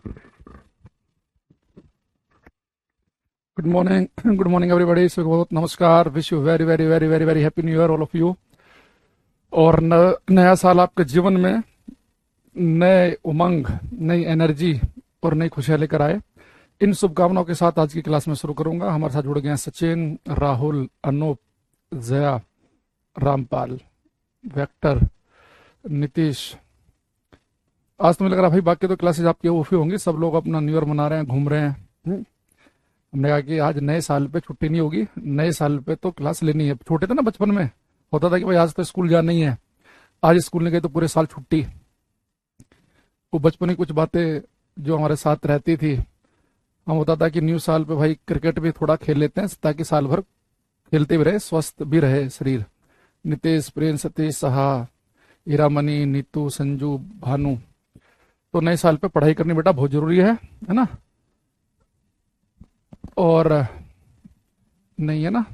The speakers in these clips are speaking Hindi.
Good morning everybody. बहुत नमस्कार। Wish you very very very very very happy new year all of you. और नया साल आपके जीवन में नए उमंग, नई एनर्जी और नई खुशियां लेकर आए। इन शुभकामनाओं के साथ आज की क्लास में शुरू करूंगा। हमारे साथ जुड़ गए हैं सचिन, राहुल, अनूप, जया, रामपाल, वेक्टर, नीतीश। आज तो मुझे लग रहा है भाई बाकी तो क्लासेस आपकी ऑफ ही होंगी, सब लोग अपना न्यू ईयर मना रहे हैं, घूम रहे हैं। हमने कहा कि आज नए साल पे छुट्टी नहीं होगी, नए साल पे तो क्लास लेनी है। छोटे थे ना, बचपन में होता था कि भाई आज तो स्कूल जाना ही है, आज स्कूल नहीं गए तो पूरे साल छुट्टी। वो बचपन की कुछ बातें जो हमारे साथ रहती थी। हम होता था कि न्यू साल पे भाई क्रिकेट भी थोड़ा खेल लेते हैं ताकि साल भर खेलते भी रहे, स्वस्थ भी रहे शरीर। नितेश, प्रिंस, सतीश, सहा, हीरामणि, नीतू, संजू, भानु। तो नए साल पे पढ़ाई करनी बेटा बहुत जरूरी है ना। और नहीं है ना,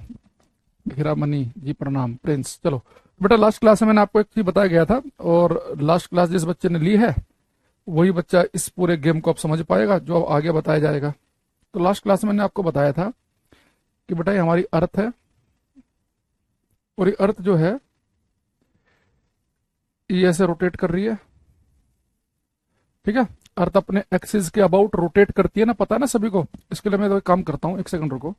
हीरामणि जी प्रणाम, प्रिंस। चलो बेटा, लास्ट क्लास में मैंने आपको एक चीज बताया गया था, और लास्ट क्लास जिस बच्चे ने ली है वही बच्चा इस पूरे गेम को अब समझ पाएगा जो अब आगे बताया जाएगा। तो लास्ट क्लास में मैंने आपको बताया था कि बेटा ये हमारी अर्थ है, और ये अर्थ जो है ये ऐसे रोटेट कर रही है, ठीक है। अर्थ अपने एक्सिस के अबाउट रोटेट करती है ना, पता है ना सभी को। इसके लिए मैं तो एक काम करता हूं, एक सेकंड रुको।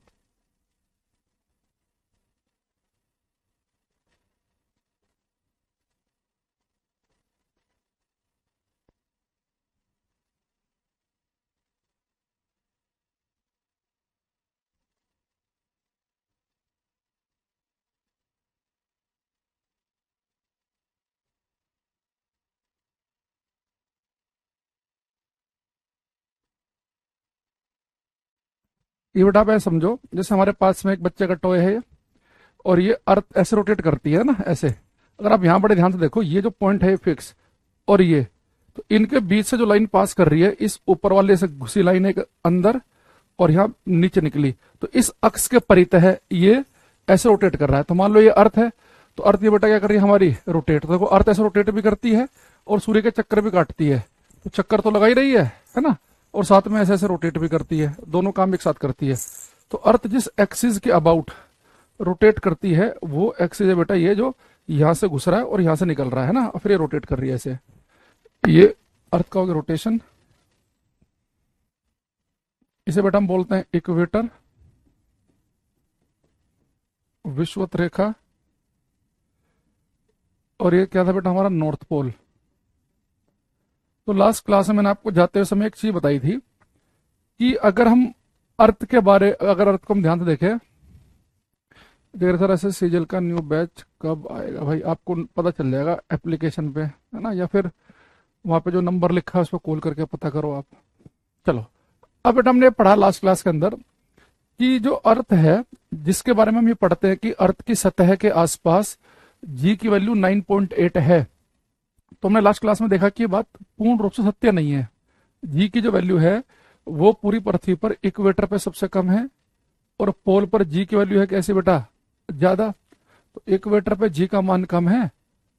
ये बेटा आप ऐसे समझो, जैसे हमारे पास में एक बच्चे का टॉय है, और ये अर्थ ऐसे रोटेट करती है ना, ऐसे। अगर आप यहाँ बड़े ध्यान से देखो, ये जो पॉइंट है फिक्स, और ये तो इनके बीच से जो लाइन पास कर रही है, इस ऊपर वाले से घुसी लाइन एक अंदर और यहाँ नीचे निकली, तो इस अक्ष के परितः ये ऐसे रोटेट कर रहा है। तो मान लो ये अर्थ है, तो अर्थ ये बेटा क्या कर रही है हमारी, रोटेट। तो देखो अर्थ ऐसे रोटेट भी करती है और सूर्य के चक्कर भी काटती है, तो चक्कर तो लगा ही रही है ना, और साथ में ऐसे ऐसे रोटेट भी करती है, दोनों काम एक साथ करती है। तो अर्थ जिस एक्सिस के अबाउट रोटेट करती है वो एक्सिस है बेटा ये जो यहां से घुस रहा है और यहां से निकल रहा है ना, और फिर ये रोटेट कर रही है ऐसे। ये अर्थ का हो गया रोटेशन। इसे बेटा हम बोलते हैं इक्वेटर, विषुवत रेखा, और ये क्या था बेटा हमारा, नॉर्थ पोल। तो लास्ट क्लास में मैंने आपको जाते हुए समय एक चीज बताई थी कि अगर अर्थ को हम ध्यान से देखें, देर सर ऐसे सीजल का न्यू बैच कब आएगा भाई, आपको पता चल जाएगा एप्लीकेशन पे, है ना, या फिर वहां पे जो नंबर लिखा है उसको कॉल करके पता करो आप। चलो, अब बेटा हमने पढ़ा लास्ट क्लास के अंदर कि जो अर्थ है, जिसके बारे में हम ये पढ़ते हैं कि अर्थ की सतह के आसपास जी की वैल्यू 9.8 है। तो हमने लास्ट क्लास में देखा कि ये बात पूर्ण रूप से सत्य नहीं है। जी की जो वैल्यू है वो पूरी पृथ्वी पर इक्वेटर पे सबसे कम है, और पोल पर जी की वैल्यू है कैसी बेटा, ज्यादा। तो इक्वेटर पे जी का मान कम है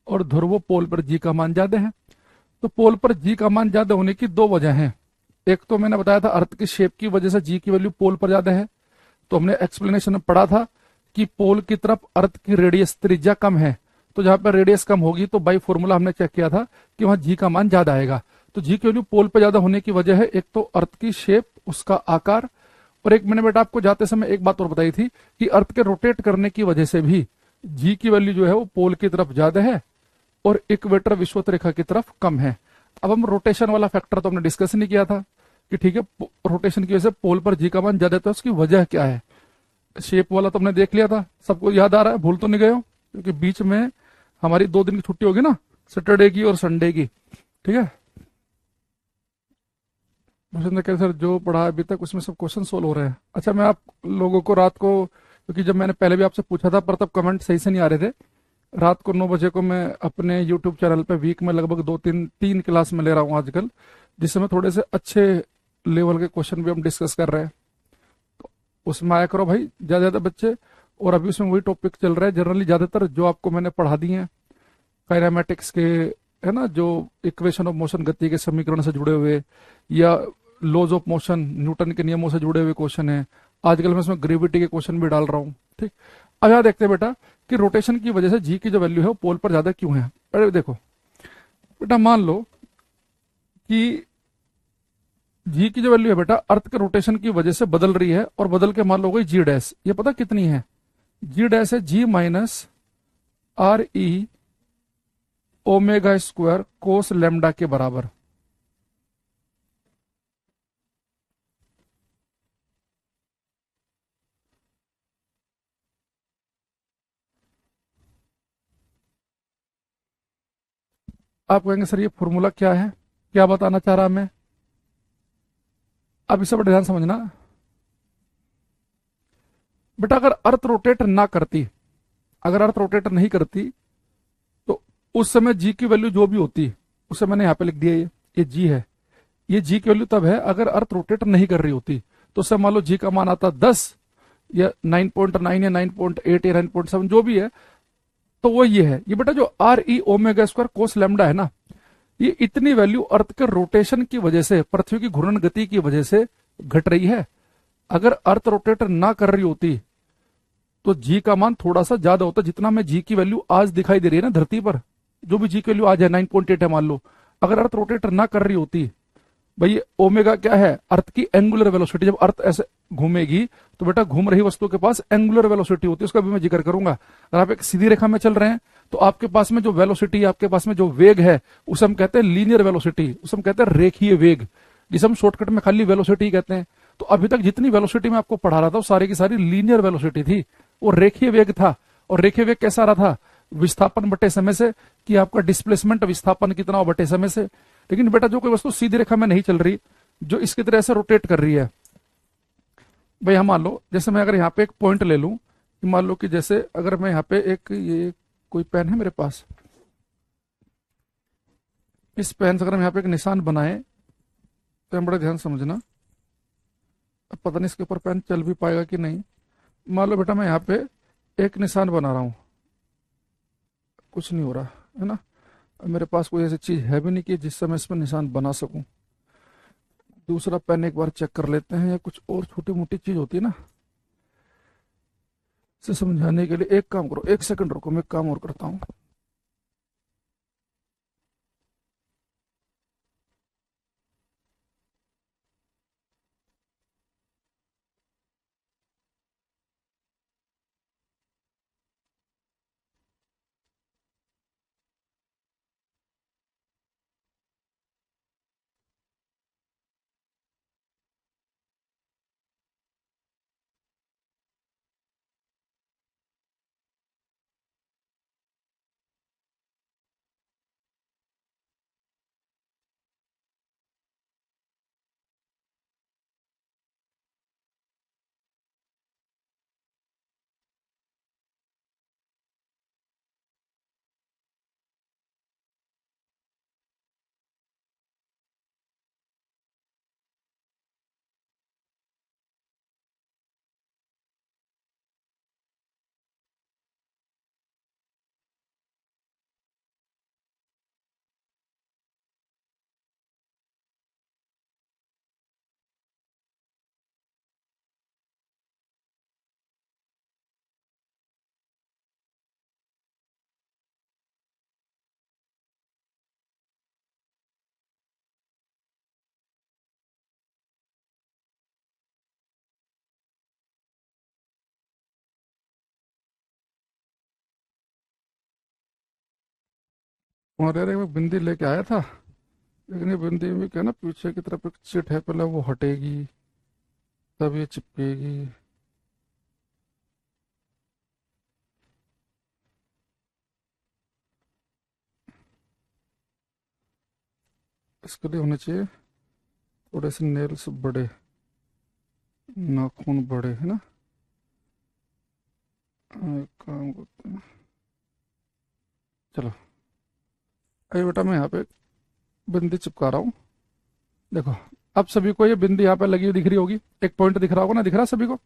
और ध्रुव पोल पर जी का मान ज्यादा है। तो पोल पर जी का मान ज्यादा होने की दो वजह हैं। एक तो मैंने बताया था अर्थ की शेप की वजह से जी की वैल्यू पोल पर ज्यादा है। तो हमने एक्सप्लेनेशन में पढ़ा था कि पोल की तरफ अर्थ की रेडियस त्रिज्या कम है, तो जहां पर रेडियस कम होगी तो बाई फॉर्मूला हमने चेक किया था कि वहां जी का मान ज्यादा आएगा। तो जी की वैल्यू पोल पर ज्यादा होने की वजह है एक तो अर्थ की शेप, उसका आकार, और एक मैंने बेटा आपको जाते समय एक बात और बताई थी कि अर्थ के रोटेट करने की वजह से भी जी की वैल्यू जो है वो पोल की तरफ ज्यादा है और इक्वेटर विषुवत रेखा की तरफ कम है। अब हम रोटेशन वाला फैक्टर तो हमने डिस्कस नहीं किया था कि ठीक है, रोटेशन की वजह से पोल पर जी का मान ज्यादा है, तो उसकी वजह क्या है। शेप वाला तो हमने देख लिया था, सबको याद आ रहा है, भूल तो नहीं गए हो, क्योंकि बीच में हमारी 2 दिन की छुट्टी होगी ना, सैटरडे की और संडे की, ठीक है। भूषण कह सर जो पढ़ा अभी तक उसमें सब क्वेश्चन सोल्व हो रहे हैं। अच्छा, मैं आप लोगों को रात को, क्योंकि जब मैंने पहले भी आपसे पूछा था पर तब कमेंट सही से नहीं आ रहे थे, रात को 9 बजे को मैं अपने यूट्यूब चैनल पे वीक में लगभग 2-3 क्लास में ले रहा हूँ आजकल, जिसमें थोड़े से अच्छे लेवल के क्वेश्चन भी हम डिस्कस कर रहे हैं। तो उसमें आया करो भाई ज्यादा ज्यादा बच्चे। और अभी उसमें वही टॉपिक चल रहा है जनरली ज्यादातर जो आपको मैंने पढ़ा दिए हैं, काइनेमेटिक्स के, है ना, जो इक्वेशन ऑफ मोशन, गति के समीकरण से जुड़े हुए, या लॉज ऑफ मोशन, न्यूटन के नियमों से जुड़े हुए क्वेश्चन है। आजकल मैं इसमें ग्रेविटी के क्वेश्चन भी डाल रहा हूँ। ठीक, अब यहाँ देखते हैं बेटा कि रोटेशन की वजह से जी की जो वैल्यू है वो पोल पर ज्यादा क्यों है। अरे देखो बेटा, मान लो कि जी की जो वैल्यू है बेटा अर्थ के रोटेशन की वजह से बदल रही है, और बदल के मान लो गई जी डैश। ये पता कितनी है? जी डैश है g minus R E omega square cos lambda के बराबर। आप कहेंगे सर ये फॉर्मूला क्या है, क्या बताना चाह रहा मैं? अब इसे बड़े ध्यान समझना बेटा। अगर अर्थ रोटेट ना करती, अगर अर्थ रोटेट नहीं करती, तो उस समय जी की वैल्यू जो भी होती, उसे मैंने यहां पे लिख दिया, ये जी है। ये जी की वैल्यू तब है अगर अर्थ रोटेट नहीं कर रही होती। तो उससे मान लो जी का मान आता 10 या 9.9 या 9.8 या 9.7 जो भी है, तो वो ये है। ये बेटा जो are E omega square cos lambda है ना, ये इतनी वैल्यू अर्थ के रोटेशन की वजह से, पृथ्वी की घूर्णन गति की वजह से घट रही है। अगर अर्थ रोटेट ना कर रही होती तो जी का मान थोड़ा सा ज्यादा होता। जितना मैं जी की वैल्यू आज दिखाई दे रही है ना धरती पर, जो भी जी की वैल्यू आज है 9.8 है मान लो, अगर अर्थ रोटेट ना कर रही होती, भाई ओमेगा क्या है? अर्थ की एंगुलर वेलोसिटी। जब अर्थ ऐसे घूमेगी तो बेटा घूम रही वस्तु के पास एंगुलर वेलोसिटी होती है, उसका भी मैं जिक्र करूंगा। अगर आप एक सीधी रेखा में चल रहे हैं तो आपके पास में जो वेलोसिटी, आपके पास में जो वेग है, उसे हम कहते हैं लीनियर वेलोसिटी, उसे हम कहते हैं रेखीय वेग, जिसे हम शॉर्टकट में खाली वेलोसिटी कहते हैं। तो अभी तक जितनी वेलोसिटी मैं आपको पढ़ा रहा था वो सारी की सारी लीनियर वेलोसिटी थी, वो रेखीय वेग था। और रेखीय वेग कैसा रहा था? विस्थापन बटे समय से, कि आपका डिस्प्लेसमेंट विस्थापन कितना हो बटे समय से। लेकिन बेटा जो कोई वस्तु सीधी रेखा में नहीं चल रही, जो इसकी तरह से रोटेट कर रही है, भाई हम मान लो जैसे मैं अगर यहाँ पे एक पॉइंट ले लूं, मान लो कि जैसे अगर मैं यहाँ पे एक, ये कोई पेन है मेरे पास, इस पेन से अगर हम यहाँ पे एक निशान बनाए, तो हम बड़े ध्यान समझना। अब पता नहीं इसके ऊपर पेन चल भी पाएगा कि नहीं। मान लो बेटा मैं यहाँ पे एक निशान बना रहा हूँ, कुछ नहीं हो रहा है ना। अब मेरे पास कोई ऐसी चीज है भी नहीं कि जिससे मैं इसमें निशान बना सकूं। दूसरा पेन एक बार चेक कर लेते हैं, या कुछ और छोटी मोटी चीज होती है ना, इसे समझाने के लिए। एक काम करो, एक सेकंड रुको, मैं एक काम और करता हूँ। और यार मैं बिंदी लेके आया था, लेकिन ये बिंदी में क्या ना, पीछे की तरफ एक चिट है, पहले वो हटेगी तब ये चिपकेगी। इसके लिए होने चाहिए थोड़े से नेल्स बड़े, नाखून बड़े, है ना। एक काम करते हैं, चलो अभी बेटा मैं यहाँ पे बिंदी चिपका रहा हूँ। देखो अब सभी को ये बिंदी यहाँ पे लगी हुई दिख रही होगी, एक पॉइंट दिख रहा होगा ना, दिख रहा है सभी को।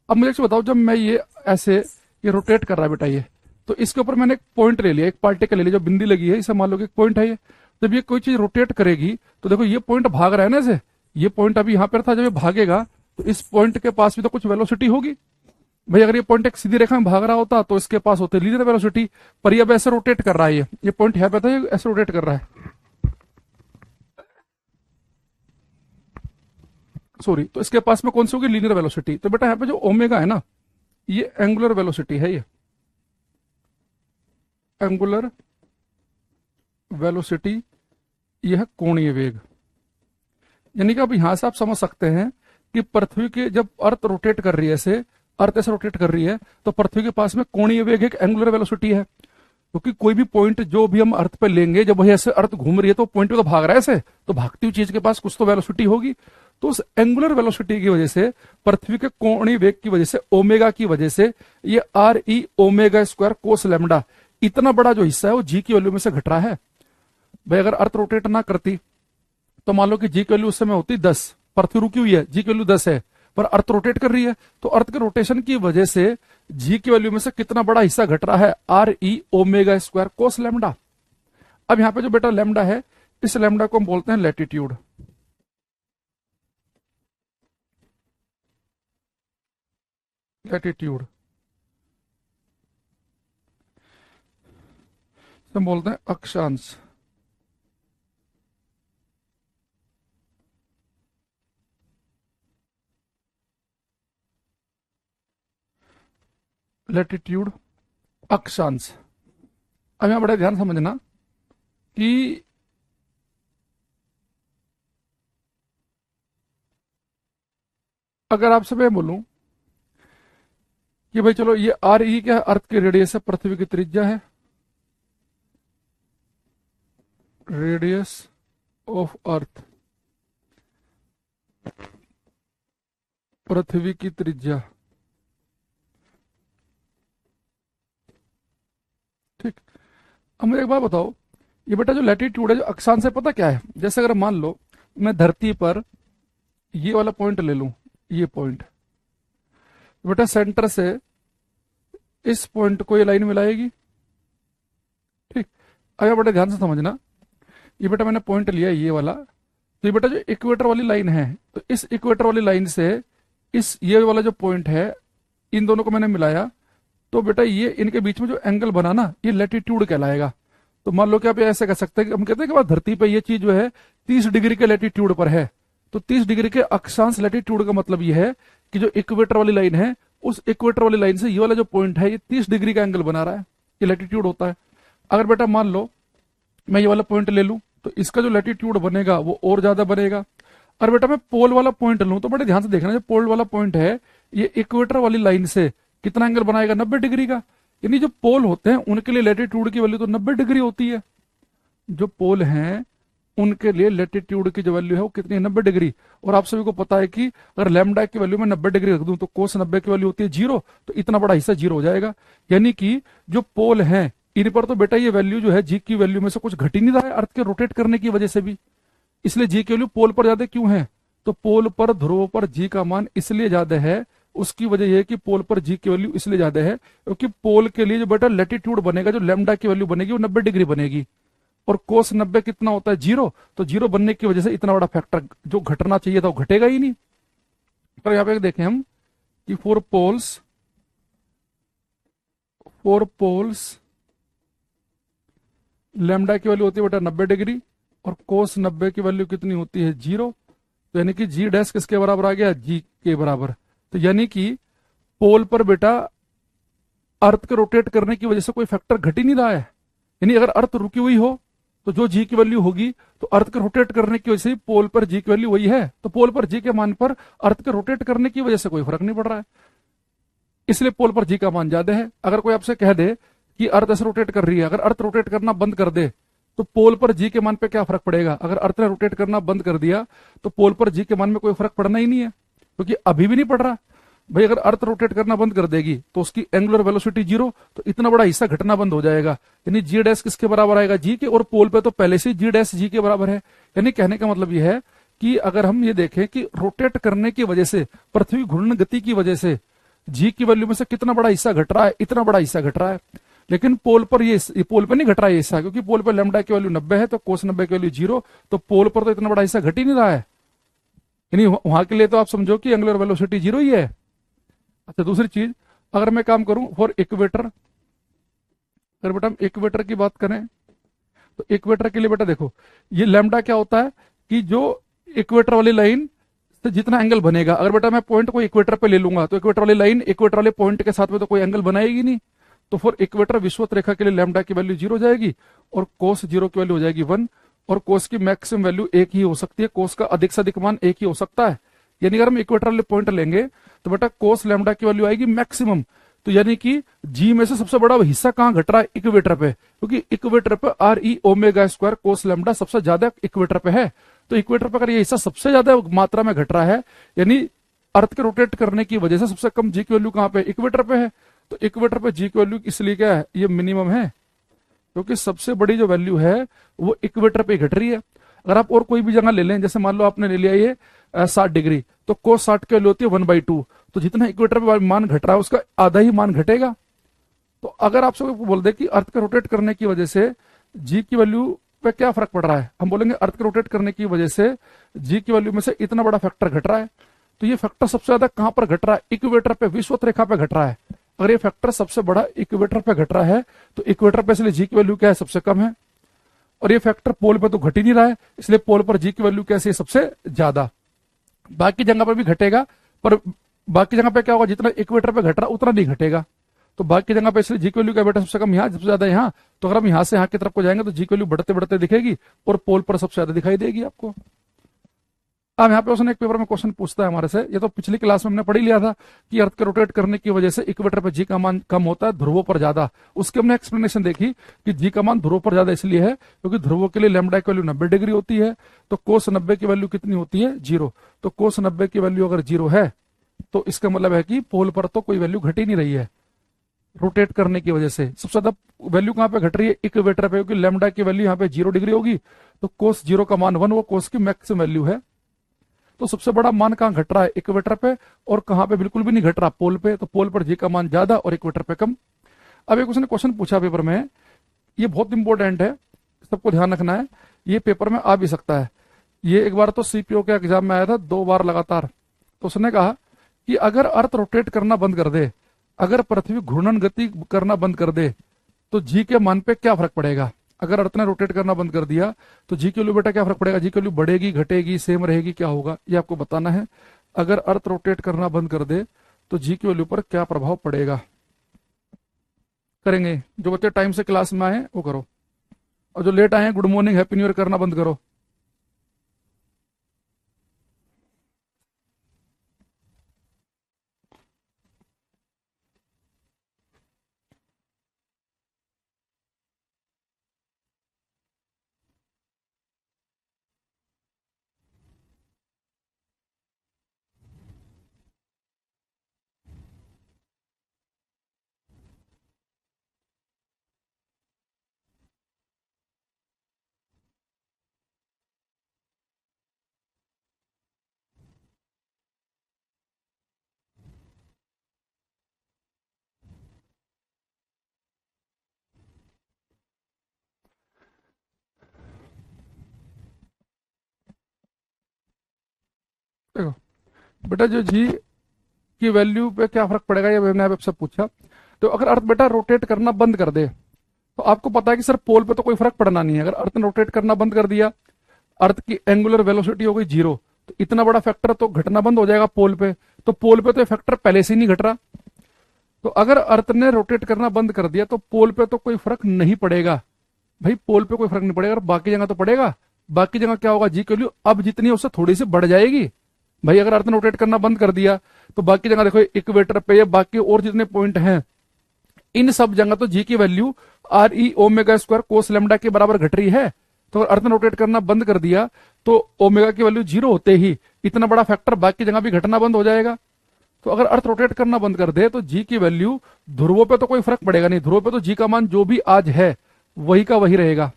अब मुझे एक चीज़ बताओ, जब मैं ये ऐसे, ये रोटेट कर रहा है बेटा ये, तो इसके ऊपर मैंने एक पॉइंट ले लिया, एक पार्टिकल ले लिया, जो बिंदी लगी है, इसे मान लो कि एक पॉइंट है ये। जब ये कोई चीज रोटेट करेगी तो देखो ये पॉइंट भाग रहा है ना ऐसे, ये पॉइंट अभी यहां पर था, जब ये भागेगा तो इस पॉइंट के पास भी तो कुछ वेलोसिटी होगी भाई। अगर ये पॉइंट एक सीधी रेखा में भाग रहा होता तो इसके पास होते लीनियर वेलोसिटी, पर ये अब ऐसे रोटेट कर रहा है, ये पॉइंट यहाँ पे था, ये ऐसे रोटेट कर रहा है, सॉरी। तो इसके पास में कौन सी होगी, लीनियर वेलोसिटी। तो बेटा यहाँ पे जो ओमेगा है ना, ये एंगुलर वेलोसिटी है, ये एंगुलर वेलोसिटी, यह है कोणीय वेग। यानी कि अब यहां से आप समझ सकते हैं कि पृथ्वी के जब अर्थ रोटेट कर रही है, ऐसे अर्थ ऐसे रोटेट कर रही है, तो पृथ्वी के पास में कोणीय वेग एक एंगुलर वेलोसिटी है। क्योंकि कोई भी पॉइंट जो भी हम अर्थ पे लेंगे, जब वही ऐसे अर्थ घूम रही है तो पॉइंट पे तो भाग रहा है ऐसे, तो भागती हुई चीज के पास कुछ तो वेलोसिटी होगी। तो उस एंगुलर वेलोसिटी की वजह से, पृथ्वी के कोणीय वेग की वजह से, ओमेगा की वजह से, ये are E omega square cos lambda, इतना बड़ा जो हिस्सा है वो जी की वैल्यू में से घट रहा है। भाई अगर अर्थ रोटेट ना करती तो मान लो कि जी की वैल्यू उस समय होती 10, पृथ्वी रुकी हुई है, जी की वैल्यू 10 है, पर अर्थ रोटेट कर रही है, तो अर्थ के रोटेशन की वजह से जी की वैल्यू में से कितना बड़ा हिस्सा घट रहा है, are E omega square cos lambda. अब यहां पे जो बेटा लैम्डा है, इस लैम्डा को हम बोलते हैं लैटिट्यूड। लैटिट्यूड हम बोलते हैं अक्षांश। लैटिट्यूड अक्षांश। अब यहां बड़ा ध्यान समझना कि अगर आपसे मैं बोलूं कि भाई चलो ये आर ई क्या है, अर्थ की रेडियस है, पृथ्वी की त्रिज्या है, रेडियस ऑफ अर्थ, पृथ्वी की त्रिज्या, ठीक। अब मुझे एक बात बताओ, ये बेटा जो लैटिट्यूड है, जो अक्षांश है, पता क्या है? जैसे अगर मान लो मैं धरती पर ये वाला पॉइंट ले लूं, ये पॉइंट, बेटा सेंटर से इस पॉइंट को ये लाइन मिलाएगी, ठीक। अब बेटा ध्यान से समझना, ये बेटा मैंने पॉइंट लिया ये वाला, तो ये बेटा जो इक्वेटर वाली लाइन है, तो इस इक्वेटर वाली लाइन से इस ये वाला जो पॉइंट है, इन दोनों को मैंने मिलाया, तो बेटा ये इनके बीच में जो एंगल बना ना, ये लैटिट्यूड कहलाएगा। तो मान लो कि आप ऐसे कह सकते हैं कि हम कहते हैं कि धरती पे ये चीज जो है 30 डिग्री के लैटिट्यूड पर है, तो 30 डिग्री के अक्षांश लैटिट्यूड का मतलब ये है कि जो इक्वेटर वाली लाइन है, उस इक्वेटर वाली लाइन से ये वाला जो पॉइंट है, ये 30 डिग्री का एंगल बना रहा है, ये लैटिट्यूड होता है। अगर बेटा मान लो मैं ये वाला पॉइंट ले लूं, तो इसका जो लैटिट्यूड बनेगा वो और ज्यादा बनेगा। और बेटा मैं पोल वाला पॉइंट लूं, तो बड़े ध्यान से देखना, जो पोल वाला पॉइंट है, ये इक्वेटर वाली लाइन से कितना एंगल बनाएगा, 90 डिग्री का। यानी जो पोल होते हैं उनके लिए लैटिट्यूड की वैल्यू तो 90 डिग्री होती है। जो पोल हैं उनके लिए लैटिट्यूड की जो वैल्यू है वो कितनी है, 90 डिग्री। और आप सभी को पता है कि अगर लैम्डा की वैल्यू में 90 डिग्री रख दूं तो कोस 90 की वैल्यू होती है 0, तो इतना बड़ा हिस्सा 0 हो जाएगा। यानी कि जो पोल हैं इन पर तो बेटा ये वैल्यू जो है जी की वैल्यू में से कुछ घट ही नहीं रहा है, अर्थ के रोटेट करने की वजह से भी। इसलिए जी की वैल्यू पोल पर ज्यादा क्यों है? तो पोल पर, ध्रुव पर जी का मान इसलिए ज्यादा है, उसकी वजह यह है कि पोल पर जी की वैल्यू इसलिए ज्यादा है क्योंकि पोल के लिए जो बेटा लैटिट्यूड बनेगा, जो लैम्डा की वैल्यू बनेगी वो 90 डिग्री बनेगी, और कोस 90 कितना होता है, 0। तो 0 बनने की वजह से इतना बड़ा फैक्टर जो घटना चाहिए था वो घटेगा ही नहीं। तो यहां पे देखें हम कि फोर पोल्स लैम्डा की वैल्यू होती है बेटा 90 डिग्री, और कोस 90 की वैल्यू कितनी होती है, 0। तो यानी कि जी डैश किसके बराबर आ गया, जी के बराबर। तो यानी कि पोल पर बेटा अर्थ के रोटेट करने की वजह से कोई फैक्टर घट ही नहीं रहा है। यानी अगर अर्थ रुकी हुई हो तो जो जी की वैल्यू होगी, तो अर्थ के रोटेट करने की वजह से पोल पर जी की वैल्यू वही है, तो पोल पर जी के मान पर अर्थ के रोटेट करने की वजह से कोई फर्क नहीं पड़ रहा है, इसलिए पोल पर जी का मान ज्यादा है। अगर कोई आपसे कह दे कि अर्थ ऐसे रोटेट कर रही है, अगर अर्थ रोटेट करना बंद कर दे तो पोल पर जी के मान पे क्या फर्क पड़ेगा? अगर अर्थ ने रोटेट करना बंद कर दिया तो पोल पर जी के मान में कोई फर्क पड़ना ही नहीं है, क्योंकि अभी भी नहीं पड़ रहा। भाई अगर अर्थ रोटेट करना बंद कर देगी तो उसकी एंगुलर वेलोसिटी 0, तो इतना बड़ा हिस्सा घटना बंद हो जाएगा। यानी जी डैश किसके बराबर आएगा, जी के, और पोल पे तो पहले से जी डैश जी के बराबर है। यानी कहने का मतलब यह है कि अगर हम ये देखें कि रोटेट करने की वजह से, पृथ्वी घूर्णन गति की वजह से जी की वैल्यू में से कितना बड़ा हिस्सा घट रहा है, इतना बड़ा हिस्सा घट रहा है। लेकिन पोल पर ये पोल पर नहीं घट रहा है हिस्सा, क्योंकि पोल पर लैम्डा की वैल्यू 90 है, तो कोस 90 की वैल्यू 0, तो पोल पर तो इतना बड़ा हिस्सा घट ही नहीं रहा है। यानी वहां के लिए तो आप समझो कि एंगुलर वेलोसिटी जीरो ही है। अच्छा, दूसरी चीज, अगर मैं काम करूं फॉर इक्वेटर, अगर बेटा हम इक्वेटर की बात करें तो इक्वेटर के लिए बेटा देखो, ये लैम्डा क्या होता है कि जो इक्वेटर वाली लाइन से जितना एंगल बनेगा, अगर बेटा मैं पॉइंट को इक्वेटर पे ले लूंगा तो इक्वेटर वाली लाइन इक्वेटर वाले पॉइंट के साथ में तो कोई एंगल बनाएगी नहीं, तो फॉर इक्वेटर विषुवत रेखा के लिए लैम्डा की वैल्यू जीरो जाएगी और कोस जीरो की वैल्यू हो जाएगी 1, और कोस की मैक्सिमम वैल्यू एक ही हो सकती है, कोस का अधिक से अधिक मान एक ही हो सकता है। यानी अगर हम इक्वेटर वाले पॉइंट लेंगे तो बेटा कोस लैम्डा की वैल्यू आएगी मैक्सिमम। तो यानी कि जी में से सबसे बड़ा हिस्सा कहां घट रहा है, इक्वेटर पे, क्योंकि इक्वेटर पे are E omega square cos lambda सबसे ज्यादा इक्वेटर पे है। तो इक्वेटर पर अगर ये हिस्सा सबसे ज्यादा मात्रा में घट रहा है, यानी अर्थ के रोटेट करने की वजह से सबसे कम जी की वैल्यू कहां पे, इक्वेटर पे है। तो इक्वेटर पे जी की वैल्यू इसलिए क्या है, ये मिनिमम है, क्योंकि सबसे बड़ी जो वैल्यू है वो इक्वेटर पे घट रही है। अगर आप और कोई भी जगह ले लें, जैसे मान लो आपने ले लिया ये 60 डिग्री, तो कोस 60 की वैल्यू होती है 1/2, तो जितना इक्वेटर पे मान घट रहा है उसका आधा ही मान घटेगा। तो अगर आपसे बोल दे कि अर्थ के रोटेट करने की वजह से जी की वैल्यू पे क्या फर्क पड़ रहा है, हम बोलेंगे अर्थ के रोटेट करने की वजह से जी की वैल्यू में से इतना बड़ा फैक्टर घट रहा है। तो ये फैक्टर सबसे ज्यादा कहां पर घट रहा है, इक्वेटर पे, विषुवत रेखा पे घट रहा है। अगर ये फैक्टर सबसे बड़ा इक्वेटर पे घट रहा है तो इक्वेटर पे इसलिए जी की वैल्यू क्या है, सबसे कम है, और ये फैक्टर पोल पे तो घट ही नहीं रहा है, इसलिए पोल पर जी की वैल्यू कैसे है, सबसे ज्यादा। बाकी जगह पर भी घटेगा, पर बाकी जगह पे क्या होगा, जितना इक्वेटर पे घट रहा उतना नहीं घटेगा। तो बाकी जगह पे इसलिए जी की वैल्यू क्या बेटा, सबसे कम यहाँ, सबसे ज्यादा यहाँ। तो अगर हम यहाँ से यहाँ की तरफ को जाएंगे तो जी की वैल्यू बढ़ते बढ़ते दिखेगी और पोल पर सबसे ज्यादा दिखाई देगी आपको। अब यहाँ पे उसने एक पेपर में क्वेश्चन पूछता है हमारे से, ये तो पिछली क्लास में हमने पढ़ ही लिया था कि अर्थ के रोटेट करने की वजह से इक्वेटर पे जी का मान कम होता है, ध्रुवों पर ज्यादा। उसके हमने एक्सप्लेनेशन देखी कि जी का मान ध्रुवों पर ज्यादा इसलिए है क्योंकि ध्रुवों के लिए लैम्डा की वैल्यू 90 डिग्री होती है, तो कोस 90 की वैल्यू कितनी होती है, 0। तो कोस 90 की वैल्यू अगर 0 है तो इसका मतलब है कि पोल पर तो कोई वैल्यू घट ही नहीं रही है रोटेट करने की वजह से। सबसे ज्यादा वैल्यू कहां पे घट रही है, इक्वेटर पे, क्योंकि लैम्डा की वैल्यू यहाँ पे 0 डिग्री होगी, तो कोस 0 का मान 1, वो कोस की मैक्सिमम वैल्यू है। तो सबसे बड़ा मान कहां घट रहा है, इक्वेटर पे, और कहां पे बिल्कुल भी नहीं घट रहा, पोल पे। तो पोल पर जी का मान ज्यादा और इक्वेटर पे कम। अब एक उसने क्वेश्चन पूछा पेपर में, ये बहुत इंपॉर्टेंट है, सबको ध्यान रखना है, ये पेपर में आ भी सकता है। ये एक बार तो सीपीओ के एग्जाम में आया था, 2 बार लगातार। तो उसने कहा कि अगर अर्थ रोटेट करना बंद कर दे, अगर पृथ्वी घूर्णन गति करना बंद कर दे, तो जी के मान पे क्या फर्क पड़ेगा। अगर अर्थ ने रोटेट करना बंद कर दिया तो जी की वैल्यू बेटा क्या फर्क पड़ेगा, जी की वैल्यू बढ़ेगी, घटेगी, सेम रहेगी, क्या होगा, ये आपको बताना है। अगर अर्थ रोटेट करना बंद कर दे तो जी की वैल्यू पर क्या प्रभाव पड़ेगा। करेंगे, जो बच्चे टाइम से क्लास में आए वो करो, और जो लेट आए good morning happy new year करना बंद करो। देखो बेटा, जो जी की वैल्यू पे क्या फर्क पड़ेगा, ये मैंने आपसे पूछा। तो अगर अर्थ बेटा रोटेट करना बंद कर दे, तो आपको पता है कि सर पोल पे तो कोई फर्क पड़ना नहीं है। अगर अर्थ ने रोटेट करना बंद कर दिया, अर्थ की एंगुलर वेलोसिटी हो गई 0, तो इतना बड़ा फैक्टर तो घटना बंद हो जाएगा पोल पे। तो पोल पे तो ये फैक्टर पहले से ही नहीं घट रहा। तो अगर अर्थ ने रोटेट करना बंद कर दिया तो पोल पे तो कोई फर्क नहीं पड़ेगा। भाई पोल पे कोई फर्क नहीं पड़ेगा, बाकी जगह तो पड़ेगा। बाकी जगह क्या होगा, जी की वैल्यू अब जितनी है उससे थोड़ी सी बढ़ जाएगी। भाई अगर अर्थ ने रोटेट करना बंद कर दिया तो बाकी जगह देखो, इक्वेटर पे या बाकी और जितने पॉइंट हैं, इन सब जगह तो जी की value are E omega square cos lambda के बराबर घट रही है। तो अगर अर्थ ने रोटेट करना बंद कर दिया तो ओमेगा की वैल्यू 0 होते ही इतना बड़ा फैक्टर बाकी जगह भी घटना बंद हो जाएगा। तो अगर अर्थ रोटेट करना बंद कर दे तो जी की वैल्यू, ध्रुवों पे तो कोई फर्क पड़ेगा नहीं, ध्रुवों पे तो जी का मान जो भी आज है वही का वही रहेगा,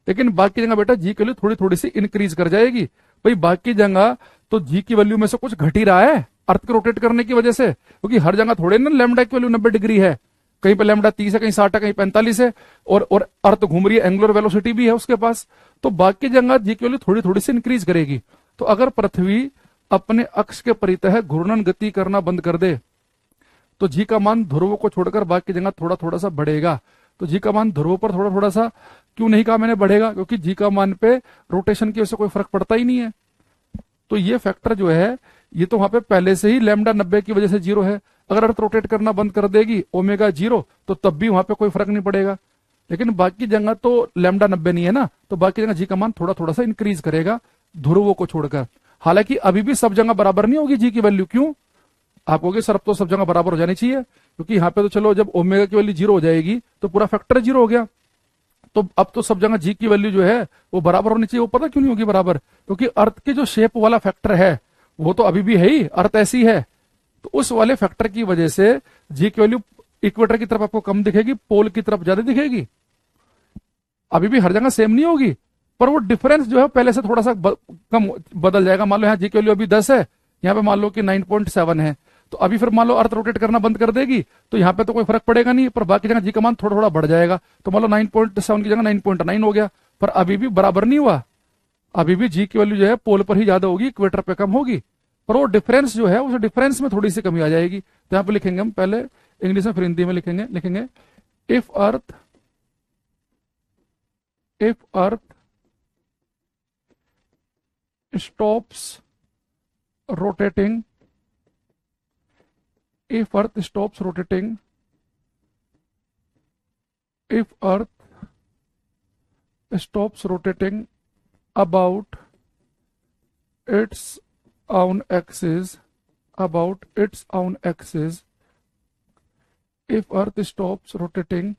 लेकिन बाकी जगह बेटा जी की वैल्यू थोड़ी थोड़ी सी इंक्रीज कर जाएगी। भाई बाकी जगह तो जी की वैल्यू में से कुछ घट ही रहा है अर्थ के रोटेट करने की वजह से, क्योंकि हर जगह थोड़े ना लैम्डा की वैल्यू 90 डिग्री है, कहीं पे लैम्डा 30 है, कहीं 60 है, कहीं 45 है, और अर्थ घूम रही है, एंगुलर वेलोसिटी भी है उसके पास। तो बाकी जगह जी की वैल्यू थोड़ी थोड़ी सी इंक्रीज करेगी। तो अगर पृथ्वी अपने अक्ष के परितः घूर्णन गति करना बंद कर दे तो जी का मान ध्रुवों को छोड़कर बाकी जगह थोड़ा थोड़ा सा बढ़ेगा। तो जी का मान ध्रुवों पर थोड़ा थोड़ा सा क्यों नहीं कहा मैंने बढ़ेगा, क्योंकि जी का मान पे रोटेशन की वजह से कोई फर्क पड़ता ही नहीं है। तो ये फैक्टर जो है ये तो वहां पे पहले से ही लैम्डा 90 की वजह से जीरो है। अगर अर्थ रोटेट करना बंद कर देगी ओमेगा जीरो तो तब भी वहां पे कोई फर्क नहीं पड़ेगा। लेकिन बाकी जगह तो लैम्डा 90 नहीं है ना, तो बाकी जगह जी का मान थोड़ा थोड़ा सा इंक्रीज करेगा ध्रुवों को छोड़कर। हालांकि अभी भी सब जगह बराबर नहीं होगी जी की वैल्यू। क्यों? आप कहोगे सर अब तो सब जगह बराबर हो जानी चाहिए, क्योंकि यहाँ पे तो चलो जब ओमेगा की वैल्यू जीरो हो जाएगी तो पूरा फैक्टर जीरो हो गया। तो अब तो सब जगह जी की वैल्यू जो है वो बराबर होनी चाहिए। वो पता क्यों नहीं होगी बराबर? क्योंकि अर्थ के जो शेप वाला फैक्टर है वो तो अभी भी है ही, अर्थ ऐसी है। तो उस वाले फैक्टर की वजह से जी की वैल्यू इक्वेटर की तरफ आपको कम दिखेगी, पोल की तरफ ज्यादा दिखेगी। अभी भी हर जगह सेम नहीं होगी, पर वो डिफरेंस जो है पहले से थोड़ा सा कम बदल जाएगा। मान लो यहाँ जी की वैल्यू अभी 10 है, यहाँ पे मान लो कि 9.7 है। तो अभी फिर मान लो अर्थ रोटेट करना बंद कर देगी तो यहाँ पे तो कोई फर्क पड़ेगा नहीं, पर बाकी जगह जी का मान थोड़ा थोड़ा बढ़ जाएगा। तो मान लो 9.7 की जगह 9.9 हो गया, पर अभी भी बराबर नहीं हुआ। अभी भी जी की वैल्यू जो है पोल पर ही ज्यादा होगी, इक्वेटर पे कम होगी। पर वो डिफरेंस जो है उस डिफरेंस में थोड़ी सी कमी आ जाएगी। तो यहाँ पे लिखेंगे हम पहले इंग्लिश में फिर हिंदी में लिखेंगे if earth stops rotating if earth stops rotating about its own axis if earth stops rotating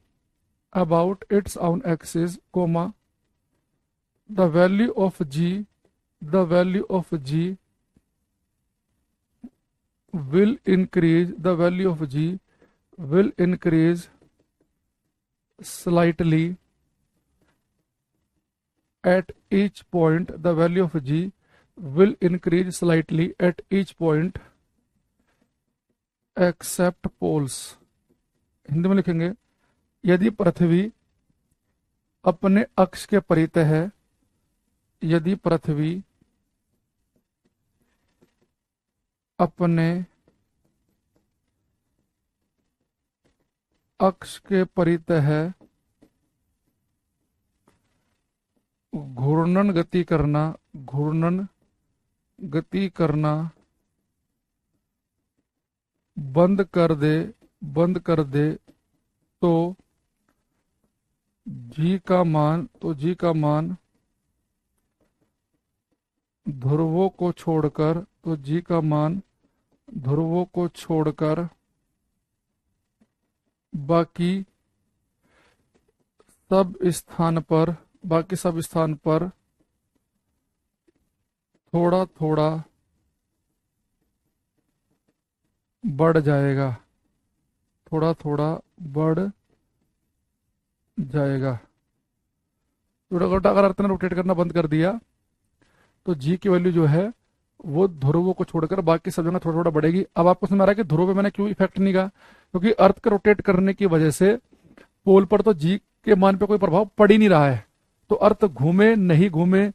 about its own axis comma the value of g will increase slightly at each point. The value of g will increase slightly at each point except poles. Hindi में लिखेंगे यदि पृथ्वी अपने अक्ष के परितः है, यदि पृथ्वी अपने अक्ष के परितः है घूर्णन गति करना बंद कर दे तो जी का मान ध्रुवों को छोड़कर बाकी सब स्थान पर थोड़ा थोड़ा बढ़ जाएगा। अगर अर्थ ने रोटेट करना बंद कर दिया तो जी की वैल्यू जो है वो ध्रुवों को छोड़कर बाकी सब जगह थोड़ा थोड़ा बढ़ेगी। अब आपको समझ आ रहा है कि ध्रुव पे मैंने क्यों इफेक्ट नहीं कहा, क्योंकि अर्थ के रोटेट करने की वजह से पोल पर तो जी के मान पे कोई प्रभाव पड़ ही नहीं रहा है। तो अर्थ घूमे नहीं घूमे,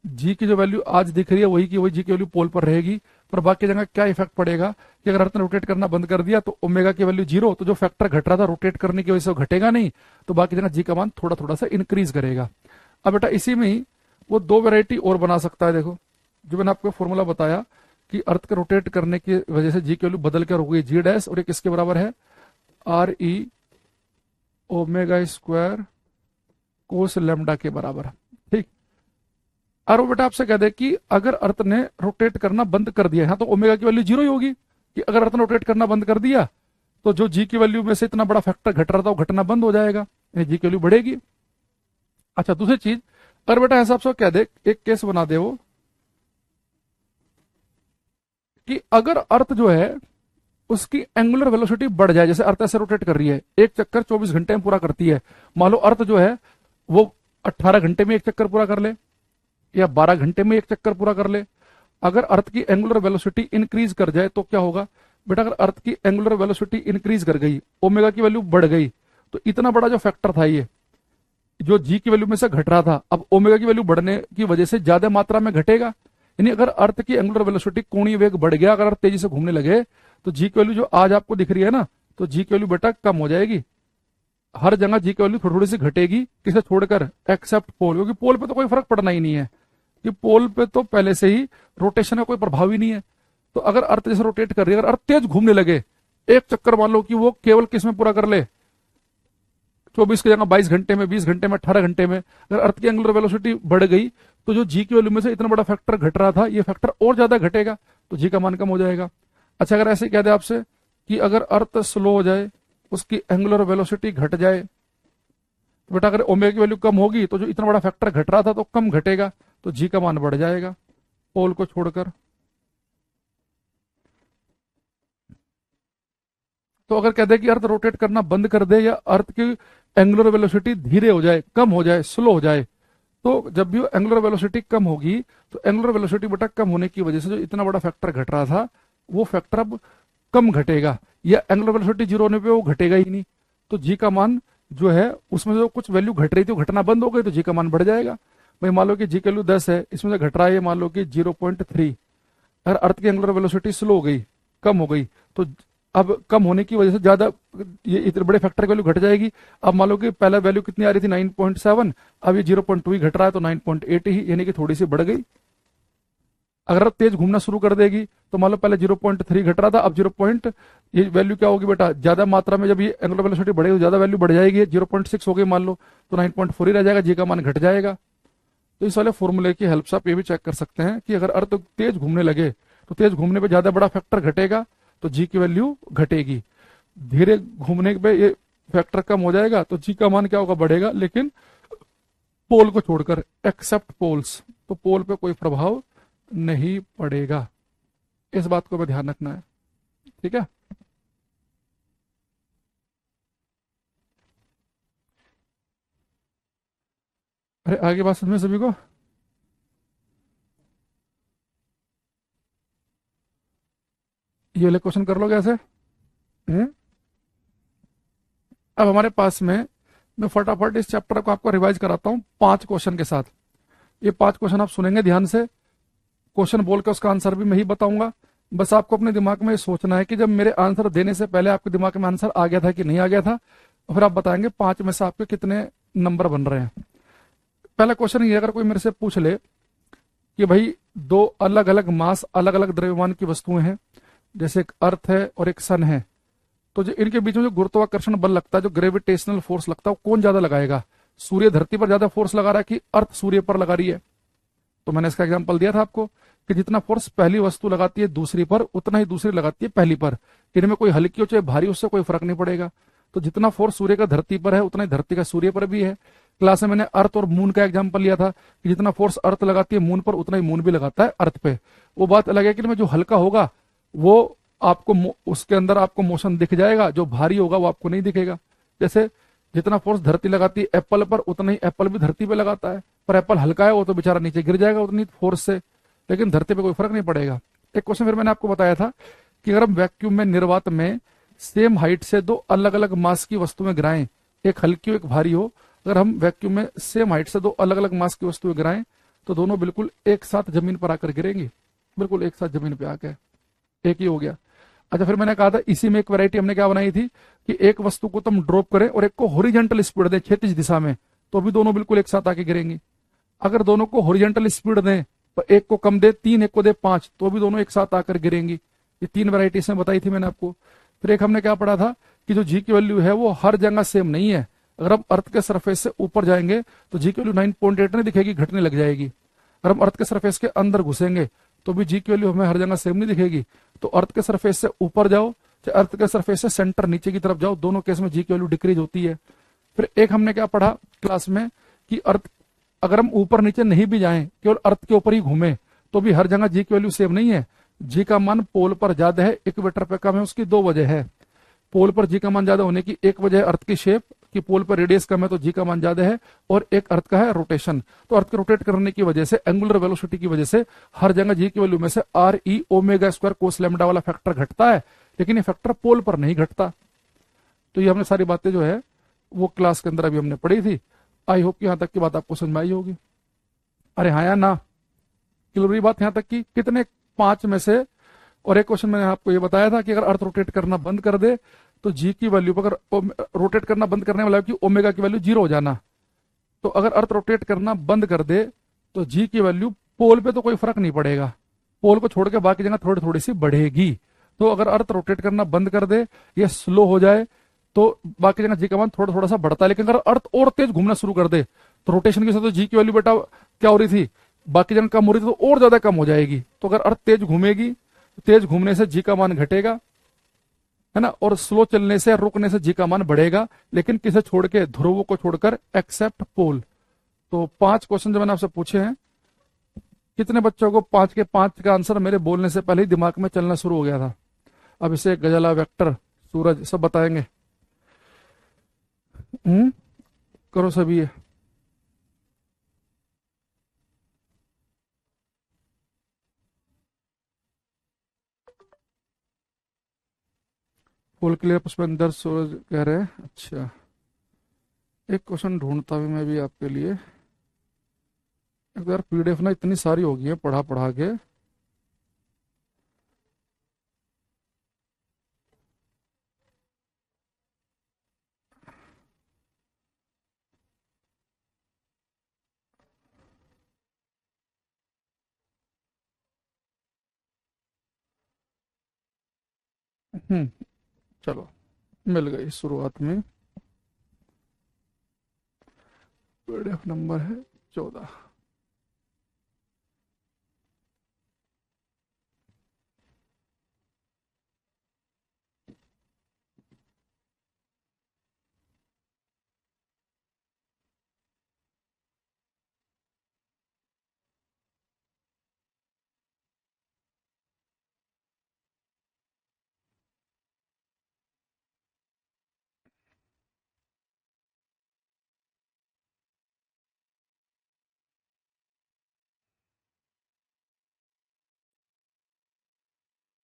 जी की जो वैल्यू आज दिख रही है वही की वही जी की वैल्यू पोल पर रहेगी। पर बाकी जगह क्या इफेक्ट पड़ेगा कि अगर अर्थ ने रोटेट करना बंद कर दिया तो ओमेगा की वैल्यू जीरो, तो जो फैक्टर घट रहा था रोटेट करने की वजह से वो घटेगा नहीं, तो बाकी जगह जी का मान थोड़ा थोड़ा सा इंक्रीज करेगा। अब बेटा इसी में ही वो दो वेराइटी और बना सकता है। देखो जो मैंने आपको फॉर्मूला बताया कि अर्थ के रोटेट करने की वजह से जी की वैल्यू बदल कर हो गई जी डैश, और ये किसके बराबर है? Are E omega square cos lambda के बराबर। ठीक। और वो बेटा आपसे कह दे कि अगर अर्थ ने रोटेट करना बंद कर दिया, यहां तो ओमेगा की वैल्यू जीरो ही होगी कि अगर अर्थ ने रोटेट करना बंद कर दिया तो जो जी की वैल्यू में से इतना बड़ा फैक्टर घट रहा था वो घटना बंद हो जाएगा, जी की वैल्यू बढ़ेगी। अच्छा दूसरी चीज, अगर बेटा ऐसा आपसे कह दे, एक केस बना दे वो कि अगर अर्थ जो है उसकी एंगुलर वेलोसिटी बढ़ जाए, जैसे अर्थ ऐसे रोटेट कर रही है, एक चक्कर 24 घंटे में पूरा करती है, मान लो अर्थ जो है वो 18 घंटे में एक चक्कर पूरा कर ले या 12 घंटे में एक चक्कर पूरा कर ले। अगर अर्थ की एंगुलर वेलोसिटी इंक्रीज कर जाए तो क्या होगा बेटा? अगर अर्थ की एंगुलर वेलोसिटी इंक्रीज कर गई, ओमेगा की वैल्यू बढ़ गई, तो इतना बड़ा जो फैक्टर था ये जो जी की वैल्यू में से घट रहा था, अब ओमेगा की वैल्यू बढ़ने की वजह से ज्यादा मात्रा में घटेगा, यानी अगर अर्थ की एंगुलर वेलोसिटी कोणीय वेग बढ़ गया, अगर अर्थ तेजी से घूमने लगे, तो जी की वैल्यू जो आज आपको दिख रही है ना, तो जी की वैल्यू बेटा कम हो जाएगी। हर जगह जी की वैल्यू थोड़ी थोड़ी सी घटेगी, किसे छोड़कर, एक्सेप्ट पोल, क्योंकि पोल पे तो कोई फर्क पड़ना ही नहीं है, कि पोल पे तो पहले से ही रोटेशन का कोई प्रभाव ही नहीं है। तो अगर अर्थ जैसे रोटेट कर रही है, अगर अर्थ तेज घूमने लगे, एक चक्कर मान लो कि वो केवल किस में पूरा कर ले, 24 की जगह 22 घंटे में, 20 घंटे में, 18 घंटे में, अगर अर्थ की एंगुलर वेलोसिटी बढ़ गई, तो जो जी की वैल्यू में से इतना बड़ा फैक्टर घट रहा था, ये फैक्टर और ज्यादा घटेगा, तो जी का मान कम हो जाएगा। अच्छा, अगर ऐसे कह दे आपसे कि अगर अर्थ स्लो हो जाए, उसकी एंगुलर वेलोसिटी घट जाए, तो बेटा अगर ओमेगा की वैल्यू कम होगी, तो जो इतना बड़ा फैक्टर घट रहा था तो कम घटेगा, तो जी का मान बढ़ जाएगा पोल को छोड़कर। तो अगर कहते हैं कि अर्थ रोटेट करना बंद कर दे, या अर्थ की एंगुलर वेलोसिटी धीरे हो जाए, कम हो जाए, स्लो हो जाए, तो जब भी वो एंगुलर वेलोसिटी कम होगी, तो एंगुलर वेलोसिटी बेटा कम होने की वजह से जो इतना बड़ा फैक्टर घट रहा था, वो फैक्टर अब कम घटेगा, या एंगुलर वेलोसिटी जीरो होने पे वो घटेगा ही नहीं, तो जी का मान जो है उसमें जो कुछ वैल्यू घट रही थी वो घटना बंद हो गई, तो जी का मान बढ़ जाएगा। भाई मान लो कि जी की वैल्यू 10 है, इसमें से घट रहा है मान लो कि 0.3, अगर अर्थ की एंगुलर वेलोसिटी स्लो हो गई, कम हो गई, तो अब कम होने की वजह से ज्यादा ये इतने बड़े फैक्टर की वैल्यू घट जाएगी। अब मान लो कि पहले वैल्यू कितनी आ रही थी 9.7, अब ये 0.2 ही घट रहा है, तो 9.8 ही, यानी कि थोड़ी सी बढ़ गई। अगर तेज घूमना शुरू कर देगी, तो मान लो पहले 0.3 घट रहा था, अब 0. ये वैल्यू क्या होगी बेटा, ज्यादा मात्रा में जब ये एंगुलर वेलोसिटी बढ़ेगी तो ज्यादा वैल्यू बढ़ जाएगी, 0.6 हो गई मान लो, तो 9.4 ही रह जाएगा, जी का मान घट जाएगा। तो इस वाले फॉर्मूले की हेल्प से आप ये भी चेक कर सकते हैं कि अगर अर्थ तेज घूमने लगे, तो तेज घूमने पे ज्यादा बड़ा फैक्टर घटेगा, तो जी की वैल्यू घटेगी। धीरे घूमने पे ये फैक्टर कम हो जाएगा, तो जी का मान क्या होगा, बढ़ेगा, लेकिन पोल को छोड़कर, एक्सेप्ट पोल्स, तो पोल पे कोई प्रभाव नहीं पड़ेगा। इस बात को भी ध्यान रखना है, ठीक है। अरे आगे बात समझ में सभी को? ये वाले क्वेश्चन कर लो कैसे। हम्म? अब हमारे पास में, मैं फटाफट इस चैप्टर को आपको रिवाइज कराता हूँ 5 क्वेश्चन के साथ। ये 5 क्वेश्चन आप सुनेंगे ध्यान से, क्वेश्चन बोल के उसका आंसर भी मैं ही बताऊंगा। बस आपको अपने दिमाग में ये सोचना है कि जब मेरे आंसर देने से पहले आपके दिमाग में आंसर आ गया था कि नहीं आ गया था, और फिर आप बताएंगे 5 में से आपके कितने नंबर बन रहे हैं। पहला क्वेश्चन ये, अगर कोई मेरे से पूछ ले कि भाई दो अलग अलग मास, अलग अलग द्रव्यमान की वस्तुएं हैं, जैसे एक अर्थ है और एक सन है, तो जो इनके बीच में जो गुरुत्वाकर्षण बल लगता है, जो ग्रेविटेशनल फोर्स लगता है, वो कौन ज्यादा लगाएगा? सूर्य धरती पर ज्यादा फोर्स लगा रहा है कि अर्थ सूर्य पर लगा रही है? तो मैंने इसका एग्जांपल दिया था आपको कि जितना फोर्स पहली वस्तु लगाती है दूसरी पर, उतना ही दूसरी लगाती है पहली पर। इनमें कोई हल्की हो चाहे भारी, उससे कोई फर्क नहीं पड़ेगा। तो जितना फोर्स सूर्य का धरती पर है, उतना ही धरती का सूर्य पर भी है। क्लास में मैंने अर्थ और मून का एग्जांपल लिया था कि जितना फोर्स अर्थ लगाती है मून पर, उतना ही मून भी लगाता है अर्थ पे। वो बात अलग है कि इनमें जो हल्का होगा वो आपको उसके अंदर आपको मोशन दिख जाएगा, जो भारी होगा वो आपको नहीं दिखेगा। जैसे जितना फोर्स धरती लगाती है एप्पल पर, उतना ही एप्पल भी धरती पे लगाता है, पर एप्पल हल्का है, वो तो बेचारा नीचे गिर जाएगा उतनी फोर्स से, लेकिन धरती पे कोई फर्क नहीं पड़ेगा। एक क्वेश्चन फिर मैंने आपको बताया था कि अगर हम वैक्यूम में, निर्वात में सेम हाइट से दो अलग अलग मास की वस्तुएं गिराएं, एक हल्की हो एक भारी हो, अगर हम वैक्यूम में सेम हाइट से दो अलग अलग मास की वस्तुएं गिराएं, तो दोनों बिल्कुल एक साथ जमीन पर आकर गिरेंगी, बिल्कुल एक साथ जमीन पे आकर, एक ही हो गया। अच्छा, फिर मैंने कहा था इसी में एक वैरायटी हमने क्या बनाई थी कि एक वस्तु को तुम ड्रॉप करें और एक को हॉरिजॉन्टल स्पीड दें, क्षैतिज दिशा में, तो भी दोनों बिल्कुल एक साथ आके गिरेंगी। अगर दोनों को हॉरिजॉन्टल स्पीड दें, तो एक को कम दे 3, एक को दे 5, तो भी दोनों एक साथ आकर गिरेंगी। ये 3 वैरायटी इसमें बताई थी मैंने आपको। फिर एक हमने क्या पढ़ा था कि जो जी की वैल्यू है वो हर जगह सेम नहीं है। अगर हम अर्थ के सरफेस से ऊपर जाएंगे तो जी की वैल्यू 9.8 नहीं दिखेगी, घटने लग जाएगी। अगर हम अर्थ के सरफेस के अंदर घुसेंगे तो भी जी की वैल्यू हमें हर जगह सेम नहीं दिखेगी। तो अर्थ के सरफेस से ऊपर जाओ चाहे अर्थ के सरफेस से सेंटर नीचे की तरफ जाओ, दोनों केस में जी की वैल्यू डिक्रीज होती है। फिर एक हमने क्या पढ़ा क्लास में कि अर्थ, अगर हम ऊपर नीचे नहीं भी जाएं, केवल अर्थ के ऊपर ही घूमे, तो भी हर जगह जी की वैल्यू सेम नहीं है। जी का मान पोल पर ज्यादा है, इक्वेटर पे कम है, उसकी 2 वजह है। पोल पर जी का मान ज्यादा होने की एक वजह है अर्थ की शेप, कि पोल पर रेडियस कम है तो जी का मान ज्यादा है, और एक अर्थ का है रोटेशन। तो अर्थ के रोटेट करने की वजह से, एंगुलर वेलोसिटी की वजह से हर जगह जी की वैल्यू में से are E omega square cos lambda वाला फैक्टर घटता है, लेकिन ये फैक्टर पोल पर नहीं घटता। तो ये हमने सारी बातें जो है वो क्लास के अंदर अभी हमने पढ़ी थी। आई होप कि यहां तक की बात आपको समझ में आई होगी। अरे हाँ या ना? क्लियर बात यहां तक की कितने, 5 में से। और एक क्वेश्चन मैंने आपको ये बताया था कि अगर अर्थ रोटेट करना बंद कर दे तो जी की वैल्यू पर, अगर रोटेट करना बंद करने वाला की ओमेगा की वैल्यू 0 हो जाना। तो अगर अर्थ रोटेट करना बंद कर दे तो जी की वैल्यू पोल पे तो कोई फर्क नहीं पड़ेगा, पोल को छोड़ के बाकी जगह थोड़ी थोड़ी सी बढ़ेगी। तो अगर अर्थ रोटेट करना बंद कर दे या स्लो हो जाए तो बाकी जगह जी का मान थोड़ा थोड़ा सा बढ़ता है। लेकिन अगर अर्थ और तेज घूमना शुरू कर दे तो रोटेशन के साथ तो जी की वैल्यू बेटा क्या हो रही थी, बाकी जगह कम हो रही थी, तो और ज्यादा कम हो जाएगी। तो अगर अर्थ तेज घूमेगी, तेज घूमने से जी का मान घटेगा, है ना, और स्लो चलने से, रुकने से जी का मान बढ़ेगा। लेकिन किसे छोड़ के, ध्रुव को छोड़कर, एक्सेप्ट पोल। तो 5 क्वेश्चन जो मैंने आपसे पूछे हैं, कितने बच्चों को 5 के 5 का आंसर मेरे बोलने से पहले ही दिमाग में चलना शुरू हो गया था? अब इसे गजला, वेक्टर, सूरज सब बताएंगे। करो सभी ये। फुल क्लियर पुष्पेंद्र, सूरज कह रहे हैं। अच्छा, एक क्वेश्चन ढूंढता भी मैं भी आपके लिए। एक बार पीडीएफ ना इतनी सारी हो गई है पढ़ा पढ़ा के। चलो, मिल गई शुरुआत में। पीडीएफ नंबर है 14।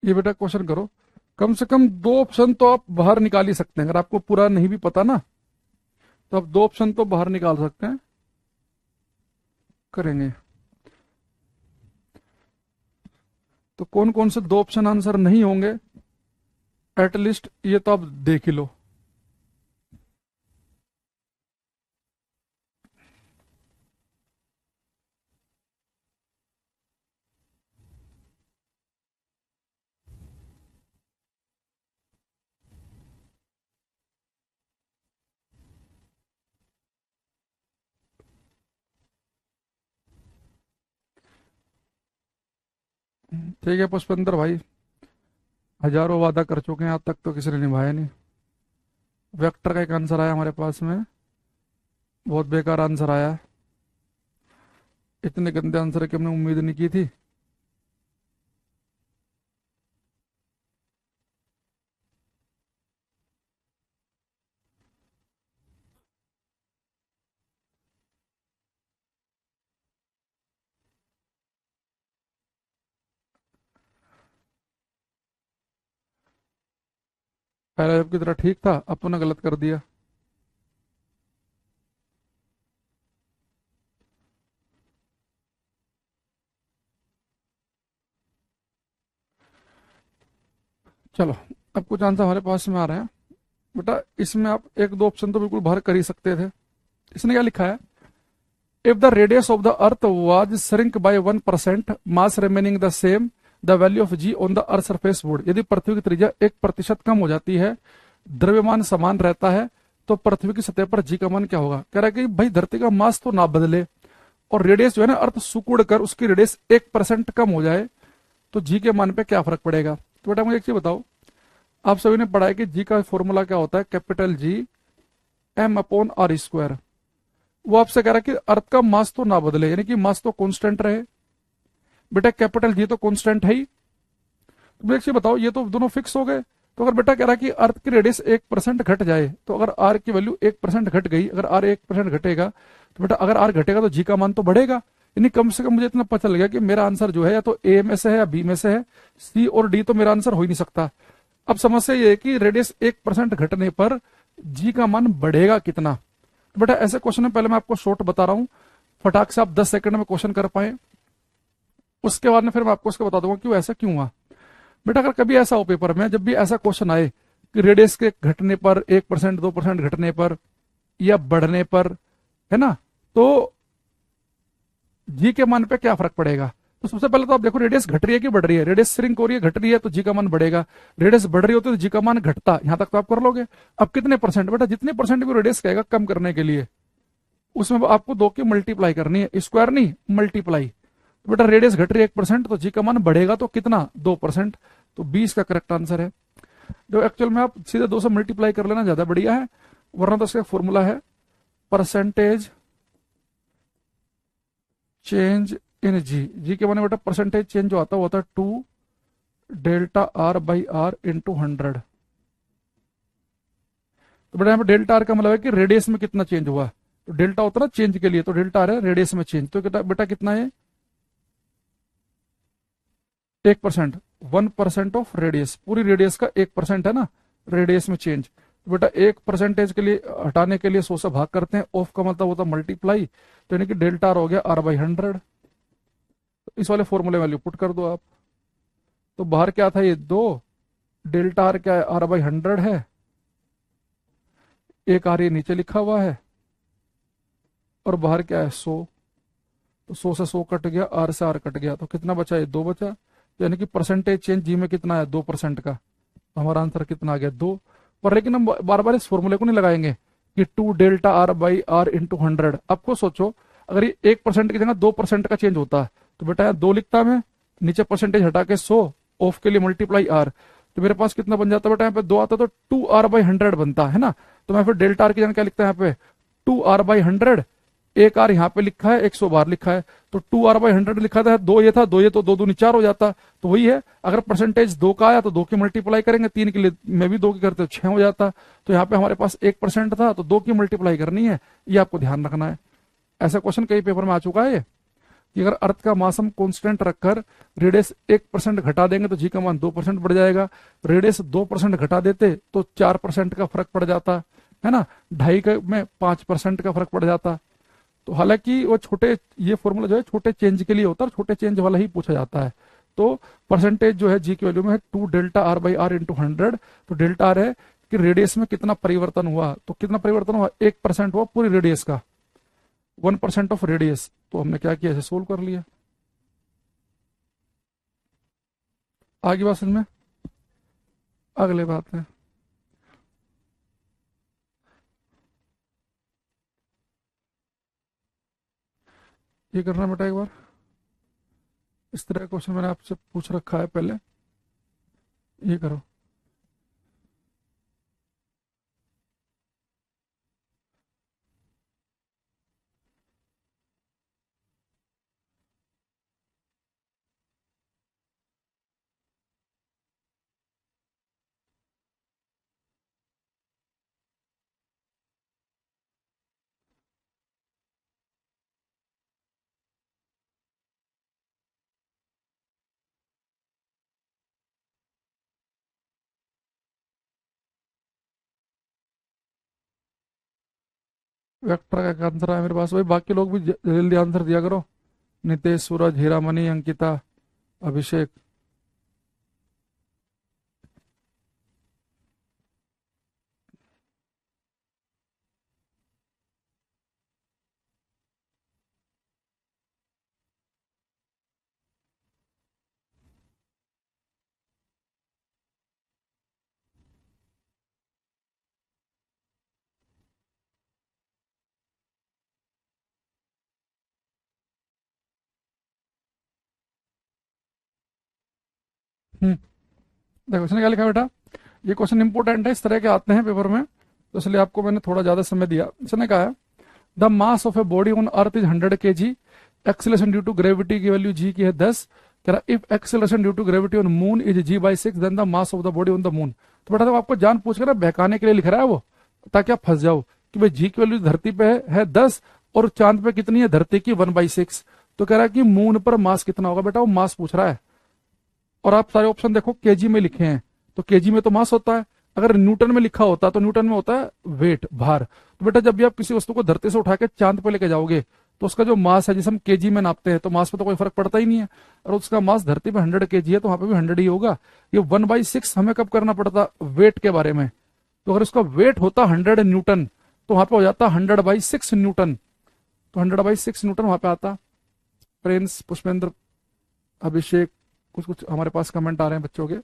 ये बेटा क्वेश्चन करो, कम से कम 2 ऑप्शन तो आप बाहर निकाल ही सकते हैं। अगर आपको पूरा नहीं भी पता ना तो आप 2 ऑप्शन तो बाहर निकाल सकते हैं। करेंगे तो कौन कौन से 2 ऑप्शन आंसर नहीं होंगे, एटलीस्ट ये तो आप देख ही लो। ठीक है पुष्पेंद्र भाई, हजारों वादा कर चुके हैं, आज तक तो किसी ने निभाया नहीं। वेक्टर का एक आंसर आया हमारे पास में, बहुत बेकार आंसर आया है। इतने गंदे आंसर की हमने उम्मीद नहीं की थी। पहले जब की तरह ठीक था, अब तूने गलत कर दिया। चलो, अब कुछ आंसर हमारे पास में आ रहे हैं। बेटा इसमें आप 1-2 ऑप्शन तो बिल्कुल बाहर कर ही सकते थे। इसने क्या लिखा है, if the radius of the earth was shrink by 1%, mass remaining the same, the value of G on the earth surface would. यदि पृथ्वी की त्रिज्या 1% कम हो जाती है, द्रव्यमान समान रहता है, तो पृथ्वी की सतह पर जी का मान क्या होगा। कह रहा है कि भाई धरती का मास तो ना बदले और रेडियस जो है ना, अर्थ सिकुड़ कर उसकी रेडियस 1% कम हो जाए तो जी के मान पे क्या फर्क पड़ेगा। तो बेटा मुझे एक चीज बताओ, आप सभी ने पढ़ा है कि जी का फॉर्मूला क्या होता है, कैपिटल जी m/r²। वो आपसे कह रहा है कि अर्थ का मास तो ना बदले, यानी कि मास तो कांस्टेंट रहे। बेटा कैपिटल जी तो कांस्टेंट है ही। तो मुझे एक चीज बताओ, ये तो दोनों फिक्स हो गए। तो अगर बेटा कह रहा है कि अर्थ की रेडियस 1% घट जाए, तो अगर आर की वैल्यू 1% घट गई, अगर आर 1% घटेगा, तो बेटा अगर आर घटेगा तो जी का मान तो बढ़ेगा। यानी कम से कम मुझे इतना पता चल गया कि मेरा आंसर जो है या तो ए में से है या बी में से है, सी और डी तो मेरा आंसर हो ही नहीं सकता। अब समस्या ये है कि रेडियस 1% घटने पर जी का मान बढ़ेगा कितना। तो बेटा ऐसे क्वेश्चन में पहले मैं आपको शॉर्ट बता रहा हूं, फटाक से आप 10 सेकंड में क्वेश्चन कर पाए। उसके बाद में फिर मैं आपको उसका बता दूंगा कि वो ऐसा क्यों हुआ। बेटा अगर कभी ऐसा हो पेपर में, जब भी ऐसा क्वेश्चन आए कि रेडियस के घटने पर 1% 2% घटने पर या बढ़ने पर, है ना, तो जी के मान पे क्या फर्क पड़ेगा। तो सबसे पहले तो आप देखो रेडियस घट रही है कि बढ़ रही है। रेडियस श्रिंक हो रही है, घट रही है, तो जी का मान बढ़ेगा। रेडियस बढ़ रही होती है तो जी का मान घटता। यहां तक तो आप कर लोगे। अब कितने परसेंट, बेटा जितने परसेंट भी रेडियस कहेगा कम करने के लिए, उसमें आपको दो की मल्टीप्लाई करनी है, स्क्वायर नहीं मल्टीप्लाई। तो बेटा रेडियस घट रही है 1%, तो जी का मान बढ़ेगा तो कितना, 2%। तो 20 का करेक्ट आंसर है। जो एक्चुअल में आप सीधे 2 से मल्टीप्लाई कर लेना ज्यादा बढ़िया है, वरना तो इसका फॉर्मूला है परसेंटेज चेंज इन जी। जी के माने बेटा परसेंटेज चेंज जो आता है वो होता है 2 delta R by R into 100। तो बेटा यहाँ पे डेल्टा आर का मतलब है कि रेडियस में कितना चेंज हुआ। तो डेल्टा होता है ना चेंज के लिए, तो डेल्टा आर है रेडियस में चेंज। तो बेटा कितना है, 1%। 1% ऑफ रेडियस, पूरी रेडियस का 1% है ना रेडियस में चेंज। तो बेटा 1% के लिए हटाने के लिए 100 से भाग करते हैं, ऑफ का मतलब होता है मल्टीप्लाई। तो यानी कि डेल्टा आर हो गया आर बाई 100। इस वाले फॉर्मूले वैल्यू पुट कर दो आप। तो बाहर क्या था, ये 2, डेल्टा आर क्या है, आर बाई 100 है, एक आर ये नीचे लिखा हुआ है, और बाहर क्या है 100। तो 100 से 100 कट गया, आर से आर कट गया, तो कितना बचा, ये 2 बचा। तो यानी कि परसेंटेज चेंज जी में कितना है, 2% का। तो हमारा आंसर कितना आ गया, 2। पर लेकिन हम बार बार इस फॉर्मूले को नहीं लगाएंगे कि 2 delta R by R into 100। आपको सोचो अगर ये 1% की जगह 2% का चेंज होता तो बेटा 2 लिखता मैं, नीचे परसेंटेज हटा के 100, ऑफ के लिए मल्टीप्लाई आर। तो मेरे पास कितना बन जाता बेटा, यहाँ पे 2 आता तो 2r/100 बनता है ना। तो मैं फिर डेल्टा आर की जगह क्या लिखता है, यहाँ पे 2r/100। एक आर यहाँ पे लिखा है, 100 बार लिखा है, तो 2r/100 लिखा था, 2 ये था, 2 ये, तो 2 दूनी 4 हो जाता। तो वही है, अगर परसेंटेज 2 का आया तो 2 की मल्टीप्लाई करेंगे, 3 के लिए मैं भी 2 की करते 6 हो जाता। तो यहाँ पे हमारे पास 1% था, तो 2 की मल्टीप्लाई करनी है, ये आपको ध्यान रखना है। ऐसा क्वेश्चन कई पेपर में आ चुका है कि अगर अर्थ का मास हम कांस्टेंट रखकर रेडियस 1% घटा देंगे तो जी का मान 2% बढ़ जाएगा। रेडियस 2% घटा देते तो 4% का फर्क पड़ जाता है ना, 2.5 में 5% का फर्क पड़ जाता। तो हालांकि वो छोटे, ये फॉर्मूला जो है छोटे चेंज के लिए होता है, छोटे चेंज वाला ही पूछा जाता है। तो परसेंटेज जो है जी की वैल्यू में है 2 delta R by R into 100। तो डेल्टा आर है कि रेडियस में कितना परिवर्तन हुआ, तो कितना परिवर्तन हुआ, 1% हुआ पूरी रेडियस का, 1% ऑफ रेडियस। तो हमने क्या किया, इसे सोल्व कर लिया। आगे बात समझ में, अगले बात है, ये करना बेटा एक बार। इस तरह का क्वेश्चन मैंने आपसे पूछ रखा है पहले, ये करो। वेक्टर का आंसर है मेरे पास, वही बाकी लोग भी जल्दी आंसर दिया करो। नितेश, सूरज, हीरामणि, अंकिता, अभिषेक। हम्म, देखो इसने क्या लिखा बेटा, ये क्वेश्चन इंपॉर्टेंट है, इस तरह के आते हैं पेपर में, तो इसलिए आपको मैंने थोड़ा ज्यादा समय दिया। इसने कहा है the mass of a body on earth is 100 kg, acceleration due to gravity की वैल्यू जी की है 10। कह रहा if acceleration due to gravity on moon is g/6 then the mass of the body on the moon. तो बेटा तो आपको जान पूछ कर बहकाने के लिए लिख रहा है वो, ताकि आप फंस जाओ कि भाई जी की वैल्यू धरती पे है 10, और चांद पे कितनी है, धरती की 1/6। तो कह रहा है कि मून पर मास कितना होगा, बेटा वो मास पूछ रहा है। और आप सारे ऑप्शन देखो केजी में लिखे हैं, तो केजी में तो मास होता है। अगर न्यूटन में लिखा होता तो न्यूटन में होता है वेट, भार। तो बेटा जब भी आप किसी वस्तु को धरती से उठा के चांद पे लेके जाओगे तो उसका जो मास है, जिसे हम केजी में नापते हैं, तो मास पे तो कोई फर्क पड़ता ही नहीं है। और उसका मास धरती पे 100 kg है, तो वहां पे भी 100 ही होगा। ये 1/6 हमें कब करना पड़ता वेट के बारे में? तो अगर उसका वेट होता 100 न्यूटन, तो वहां पे हो जाता 100/6 न्यूटन। तो 100/6 न्यूटन वहां पे आता। प्रिंस, पुष्पेंद्र, अभिषेक, कुछ कुछ हमारे पास कमेंट आ रहे हैं बच्चों के।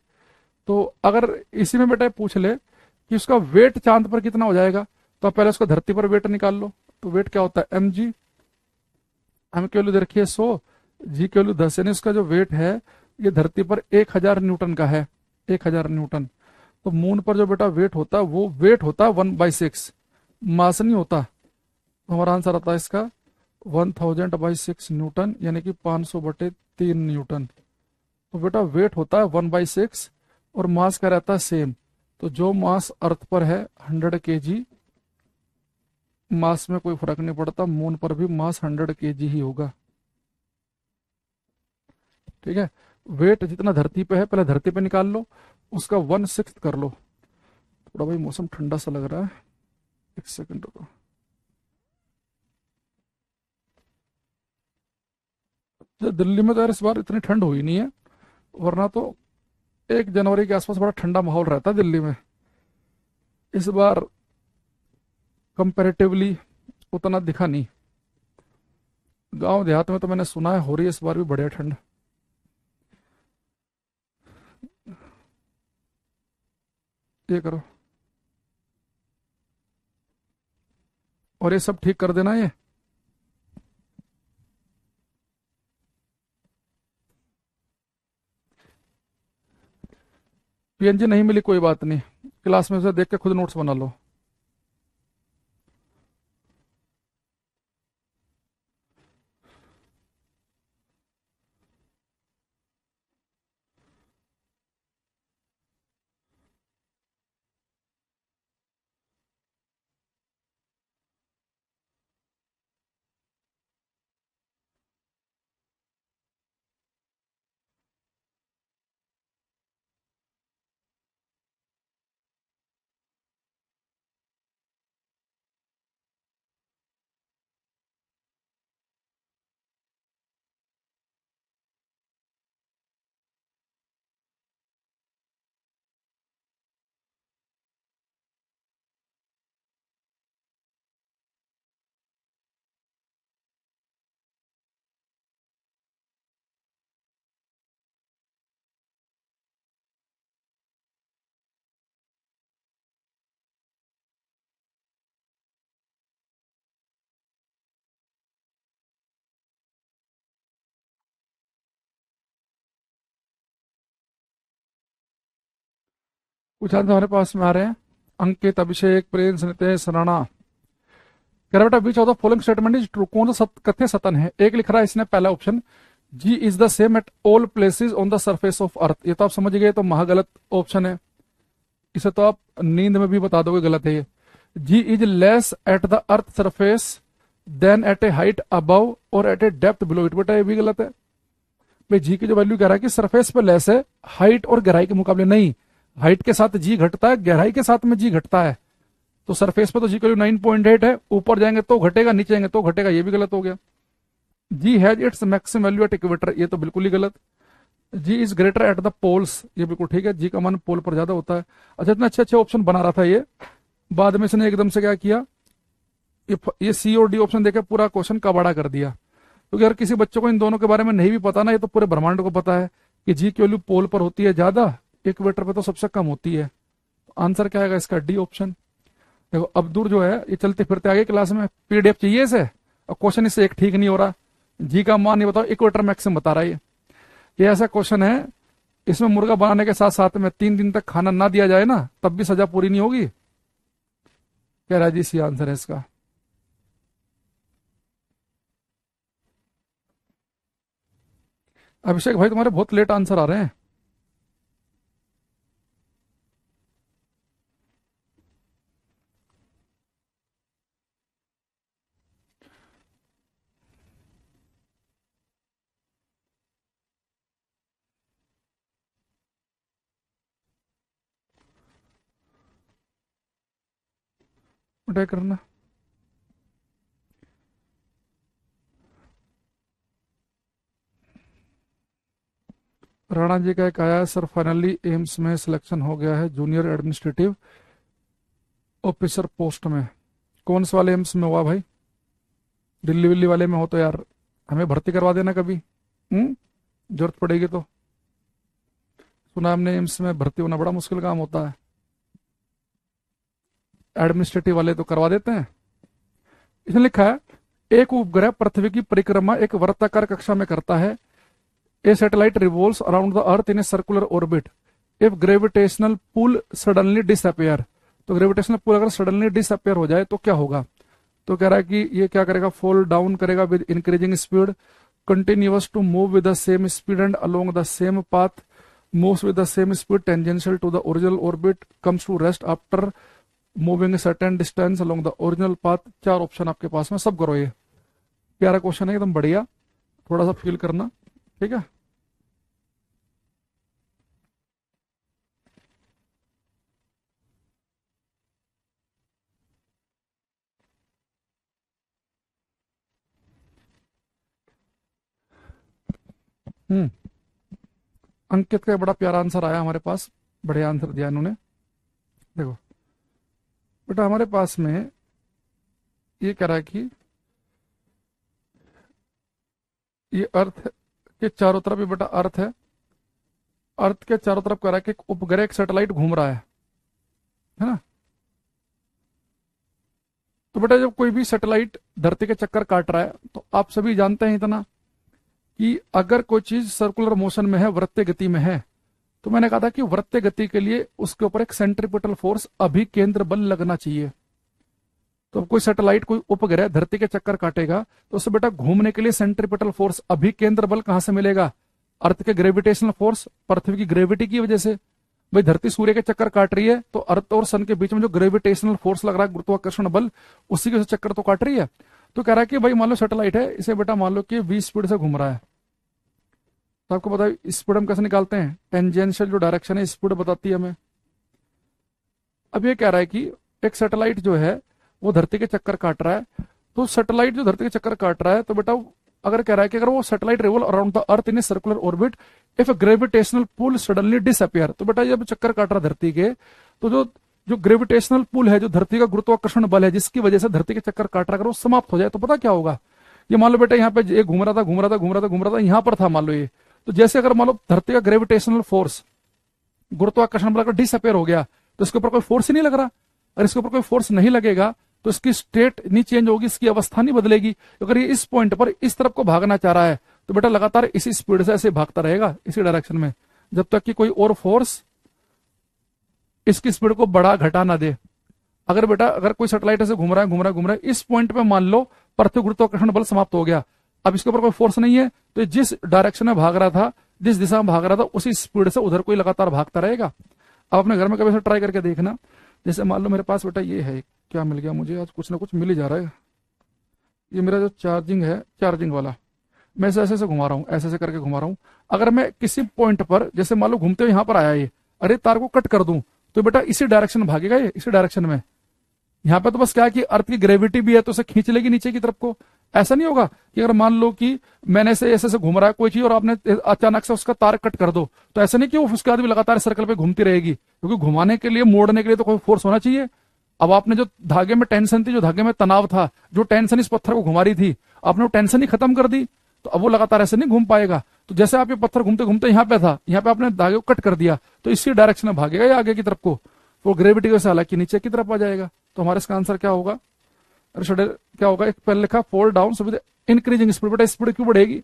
तो अगर इसी में बेटा पूछ ले कि उसका वेट चांद पर कितना हो जाएगा, तो आप पहले उसका धरती पर वेट निकाल लो। तो वेट क्या होता है? mg। एम की वैल्यू दे रखी है 100, जी की वैल्यू 10, यानी उसका जो वेट है ये धरती पर 1000 न्यूटन का है। 1000 न्यूटन। तो मून पर जो बेटा वेट होता है वो वेट होता है 1/6, मास नहीं होता। तो हमारा आंसर आता है इसका 1000/6 न्यूटन, यानी कि 500/3 न्यूटन। तो बेटा वेट होता है 1/6 और मास का रहता है सेम। तो जो मास अर्थ पर है 100 kg, मास में कोई फर्क नहीं पड़ता, मून पर भी मास 100 kg ही होगा। ठीक है। वेट जितना धरती पे है पहले धरती पे निकाल लो, उसका 1/6 कर लो। थोड़ा भाई मौसम ठंडा सा लग रहा है, एक सेकंड रुको। दिल्ली में तो यार इस बार इतनी ठंड हुई नहीं है, वरना तो 1 जनवरी के आसपास बड़ा ठंडा माहौल रहता है दिल्ली में। इस बार कंपैरेटिवली उतना दिखा नहीं। गांव देहात में तो मैंने सुना है हो रही है इस बार भी बढ़िया ठंड। ये करो और ये सब ठीक कर देना ये। पीएनजी नहीं मिली कोई बात नहीं, क्लास में से देख के खुद नोट्स बना लो। कुछ आंसर हमारे पास में आ रहे हैं। अंकित, अभिषेक, प्रिंस, नितेश, राणा कह रहा बेटा which of the following statement is true? कौन सा कथ्य सतन है? एक लिख रहा है इसने पहला option, g is the same at all places on the surface of earth. ये तो आप समझ गए, तो महागलत ऑप्शन है। इसे तो आप नींद में भी बता दोगे गलत है ये। G is less at the earth surface then at a height above और at a depth below it. बेटा ये भी गलत है। भाई जी की जो वैल्यू कह रहा है कि सरफेस पे लेस है, हाइट और गहराई के मुकाबले नहीं। हाइट के साथ जी घटता है, गहराई के साथ में जी घटता है। तो सरफेस पे तो जी की वैल्यू 9.8 है, ऊपर जाएंगे तो घटेगा, नीचे जाएंगे तो घटेगा, ये भी गलत हो गया। G has its maximum value at equator, ये तो बिल्कुल ही गलत। G is greater at the poles, ये बिल्कुल ठीक है, जी का मान पोल पर ज्यादा होता है। अच्छा, इतना अच्छे अच्छे ऑप्शन बना रहा था ये, बाद में इसने एकदम से क्या किया, ये सी और डी ऑप्शन देकर पूरा क्वेश्चन कबाड़ा कर दिया। क्योंकि अगर किसी बच्चों को इन दोनों के बारे में नहीं भी पता ना, ये तो पूरे ब्रह्मांड को पता है कि जी की वैल्यू पोल पर होती है ज्यादा, इक्वेटर पे तो सबसे कम होती है। आंसर क्या आएगा इसका? D option. देखो अब्दुल जो है ये चलते फिरते आगे क्लास में पीडीएफ चाहिए इसे, और क्वेश्चन इससे एक ठीक नहीं हो रहा। जी का मान नहीं बताओ, इक्वेटर मैक्सिमम बता रहा है ये ऐसा क्वेश्चन है, इसमें मुर्गा बनाने के साथ साथ में 3 दिन तक खाना ना दिया जाए ना, तब भी सजा पूरी नहीं होगी। क्या राजी सी आंसर है इसका? अभिषेक भाई तुम्हारे बहुत लेट आंसर आ रहे हैं। उठे करना। राणा जी का एक आया है, सर फाइनली एम्स में सिलेक्शन हो गया है जूनियर एडमिनिस्ट्रेटिव ऑफिसर पोस्ट में। कौन से वाले एम्स में हुआ भाई? दिल्ली विल्ली वाले में हो तो यार हमें भर्ती करवा देना कभी, जरूरत पड़ेगी तो। सुना हमने एम्स में भर्ती होना बड़ा मुश्किल काम होता है। एडमिनिस्ट्रेटिव वाले तो करवा देते हैं। इसने लिखा है एक उपग्रह पृथ्वी की परिक्रमा एक वृत्ताकार कक्षा में करता है। A satellite revolves around the earth in a circular orbit if gravitational pull suddenly disappear. तो ग्रेविटेशनल पुल अगर सडनली डिसअपियर हो जाए तो क्या होगा? तो कह रहा है कि ये क्या करेगा, फॉल डाउन करेगा with increasing speed, continuous to move with the same speed and along the same path, moves with the same speed tangential to the original orbit, comes to rest after moving certain distance along the original path. 4 option आपके पास में, सब करो। ये प्यारा क्वेश्चन है एकदम बढ़िया, थोड़ा सा फील करना, ठीक है। हम्म अंकित का बड़ा प्यारा आंसर आया हमारे पास, बढ़िया आंसर दिया इन्होंने। देखो बेटा हमारे पास में ये कह रहा है कि ये अर्थ के चारों तरफ, ये बेटा अर्थ है, अर्थ के चारों तरफ कह रहा है कि एक उपग्रह, एक सैटेलाइट घूम रहा है ना। तो बेटा जब कोई भी सैटेलाइट धरती के चक्कर काट रहा है तो आप सभी जानते हैं इतना कि अगर कोई चीज सर्कुलर मोशन में है, वृत्तीय गति में है, तो मैंने कहा था कि वृत्तीय गति के लिए उसके ऊपर एक सेंट्रीपिटल फोर्स, अभिकेंद्र बल लगना चाहिए। तो अब कोई सैटेलाइट, कोई उपग्रह धरती के चक्कर काटेगा तो उसे बेटा घूमने के लिए सेंट्रीपिटल फोर्स, अभिकेंद्र बल कहां से मिलेगा? अर्थ के ग्रेविटेशनल फोर्स, पृथ्वी की ग्रेविटी की वजह से। भाई धरती सूर्य के चक्कर काट रही है तो अर्थ और सन के बीच में जो ग्रेविटेशनल फोर्स लग रहा है, गुरुत्वाकर्षण बल, उसी के चक्कर तो काट रही है। तो कह रहा है कि भाई मान लो सैटेलाइट है, इसे बेटा मान लो कि v स्पीड से घूम रहा है, तो आपको पता है स्पीड हम कैसे निकालते हैं? टेंजेंशियल जो डायरेक्शन है स्पीड बताती है हमें। अब ये कह रहा है कि एक सैटेलाइट जो है वो धरती के चक्कर काट रहा है, तो सैटेलाइट जो धरती के चक्कर काट रहा है, तो बेटा अगर कह रहा है कि अगर वो satellite revolve around the earth in a circular orbit if a gravitational pull suddenly disappear, तो बेटा जब चक्कर काट रहा है धरती के, तो जो जो ग्रेविटेशनल पुल है, जो धरती का गुरुत्वाकर्षण बल है, जिसकी वजह से धरती के चक्कर काट रहा है, अगर वो समाप्त हो जाए तो पता क्या होगा? ये मान लो बेटा यहाँ पे ये घूम रहा था, घूम रहा था, घूम रहा था, घूम रहा था, यहाँ पर था मान लो ये, तो जैसे अगर मान लो धरती का ग्रेविटेशनल फोर्स, गुरुत्वाकर्षण बल अगर डिसअपियर हो गया तो इसके ऊपर कोई फोर्स ही नहीं लग रहा। अगर इसके ऊपर कोई फोर्स नहीं लगेगा तो इसकी स्टेट नहीं चेंज होगी, इसकी अवस्था नहीं बदलेगी। अगर ये इस पॉइंट पर इस तरफ को भागना चाह रहा है तो बेटा लगातार इसी स्पीड से ऐसे भागता रहेगा, इसी डायरेक्शन में, जब तक कि कोई और फोर्स इसकी स्पीड को बढ़ा घटा ना दे। अगर बेटा अगर कोई सैटेलाइट ऐसे घूम रहा है, घूम रहा है, घूम रहा है, इस पॉइंट पे मान लो पृथ्वी गुरुत्वाकर्षण बल समाप्त हो गया, अब इसके ऊपर कोई फोर्स नहीं है, तो जिस डायरेक्शन में भाग रहा था, जिस दिशा में भाग रहा था, उसी स्पीड से उधर कोई लगातार भागता रहेगा। अब अपने घर में कभी ट्राई करके देखना। जैसे मान लो मेरे पास बेटा ये है, क्या मिल गया मुझे आज? कुछ ना कुछ मिल ही जा रहा है। ये मेरा जो चार्जिंग है, चार्जिंग वाला, मैं ऐसे ऐसे घुमा रहा हूँ, ऐसे ऐसे करके घुमा रहा हूँ। अगर मैं किसी पॉइंट पर, जैसे मान लो घूमते हुए यहाँ पर आया ये, अरे तार को कट कर दूं तो बेटा इसी डायरेक्शन में भागेगा, ये इसी डायरेक्शन में। यहाँ पे तो बस क्या है कि अर्थ की ग्रेविटी भी है तो उसे खींच लेगी नीचे की तरफ को। ऐसा नहीं होगा कि अगर मान लो कि मैंने से ऐसे घूम रहा है कोई चीज और आपने अचानक से उसका तार कट कर दो, तो ऐसा नहीं कि वो उसके बाद भी लगातार सर्कल पे घूमती रहेगी, क्योंकि घुमाने के लिए, मोड़ने के लिए तो कोई फोर्स होना चाहिए। अब आपने जो धागे में टेंशन थी, जो धागे में तनाव था, जो टेंशन इस पत्थर को घुमा रही थी, आपने वो टेंशन ही खत्म कर दी, तो अब वो लगातार ऐसे नहीं घूम पाएगा। तो जैसे आप ये पत्थर घूमते घूमते यहाँ पे था, यहाँ पे आपने धागे को कट कर दिया, तो इसी डायरेक्शन में भागेगा ये आगे की तरफ को, तो ग्रेविटी की वजह से हालांकि नीचे की तरफ आ जाएगा। तो हमारे इसका आंसर क्या होगा? अरे क्या होगा? एक पहले लिखा fall down with increasing speed. बेटा स्पीड क्यों बढ़ेगी?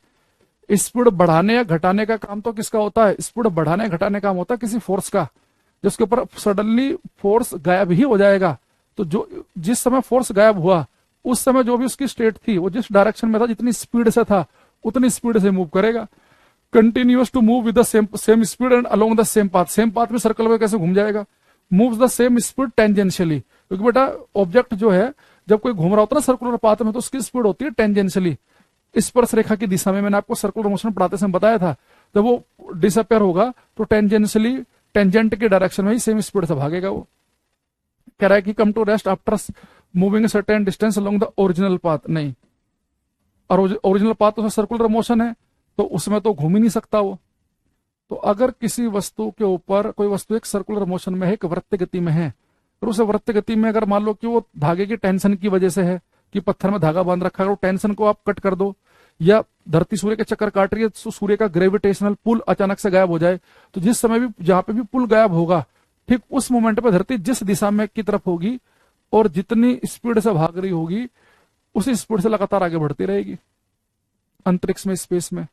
स्पीड बढ़ाने या घटाने का काम तो किसका होता है? स्पीड बढ़ाने या घटाने का काम होता है किसी फोर्स का, जिसके ऊपर सडनली फोर्स गायब ही हो जाएगा। तो जो जिस समय फोर्स गायब हुआ उस समय जो भी उसकी स्टेट थी, वो जिस डायरेक्शन में था, जितनी स्पीड से था, उतनी स्पीड से मूव करेगा। Continuous to move with the same speed and along the same path. Same path में सर्कल में कैसे घूम जाएगा? Moves the same speed tangentially, क्योंकि बेटा ऑब्जेक्ट जो है जब कोई घूम रहा होता है ना सर्कुलर पाथ में, तो उसकी स्पीड होती है टेंजेंशियली, स्पर्श रेखा की दिशा में। मैंने आपको सर्कुलर मोशन पढ़ाते समय बताया था, जब वो डिसअपियर होगा तो टेंजेंशियली, टेंजेंट के डायरेक्शन में ही सेम स्पीड से भागेगा वो। कह रहा है कि come to rest after moving certain distance along the original path. नहीं, और ओरिजिनल पाथ तो सर्कुलर मोशन है, तो उसमें तो घूम ही नहीं सकता वो। तो अगर किसी वस्तु के ऊपर कोई वस्तु एक सर्कुलर मोशन में है, एक वृत्त गति में है, और उस वृत्त गति में अगर मान लो कि वो धागे की टेंशन की वजह से है कि पत्थर में धागा बांध रखा है, वो टेंशन को आप कट कर दो, या धरती सूर्य के चक्कर काट रही है तो सूर्य का ग्रेविटेशनल पुल अचानक से गायब हो जाए, तो जिस समय भी जहां पे भी पुल गायब होगा, ठीक उस मोमेंट पे धरती जिस दिशा में की तरफ होगी और जितनी स्पीड से भाग रही होगी उसी स्पीड से लगातार आगे बढ़ती रहेगी अंतरिक्ष में, स्पेस में।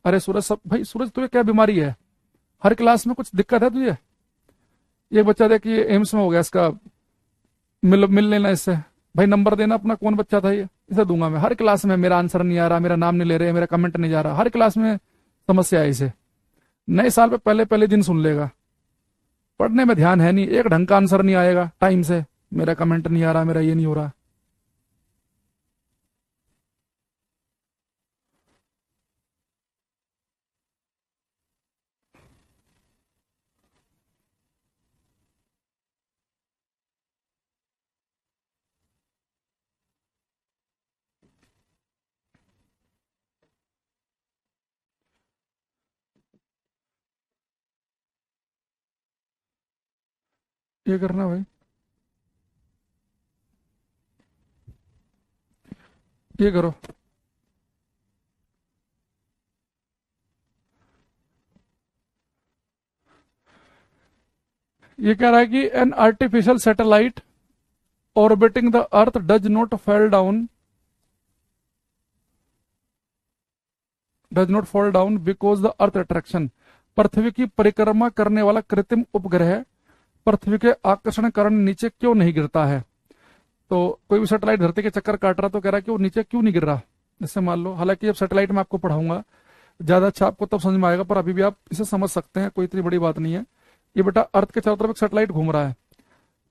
अरे सूरज, सब भाई सूरज तुझे क्या बीमारी है? हर क्लास में कुछ दिक्कत है तुझे? ये बच्चा देख ये एम्स में हो गया, इसका मिल लेना इससे, भाई नंबर देना अपना, कौन बच्चा था ये, इसे दूंगा मैं। हर क्लास में मेरा आंसर नहीं आ रहा, मेरा नाम नहीं ले रहे, मेरा कमेंट नहीं जा रहा, हर क्लास में समस्या है इसे। नए साल पे पहले पहले दिन सुन लेगा, पढ़ने में ध्यान है नहीं, एक ढंग का आंसर नहीं आएगा टाइम से, मेरा कमेंट नहीं आ रहा, मेरा ये नहीं हो रहा। ये करना भाई, ये करो। ये कह रहा है कि an artificial satellite orbiting the earth does not fall down because the earth attraction. पृथ्वी की परिक्रमा करने वाला कृत्रिम उपग्रह पृथ्वी के आकर्षण कारण नीचे क्यों नहीं गिरता है? तो कोई भी सैटेलाइट धरती के चक्कर काट रहा तो कह रहा है कि वो नीचे क्यों नहीं गिर रहा। जैसे मान लो, हालांकि जब सैटेलाइट में आपको पढ़ाऊंगा ज्यादा अच्छा आपको तब समझ में आएगा, पर अभी भी आप इसे समझ सकते हैं, कोई इतनी बड़ी बात नहीं है। ये बेटा अर्थ के चारों तरफ एक सैटेलाइट घूम रहा है,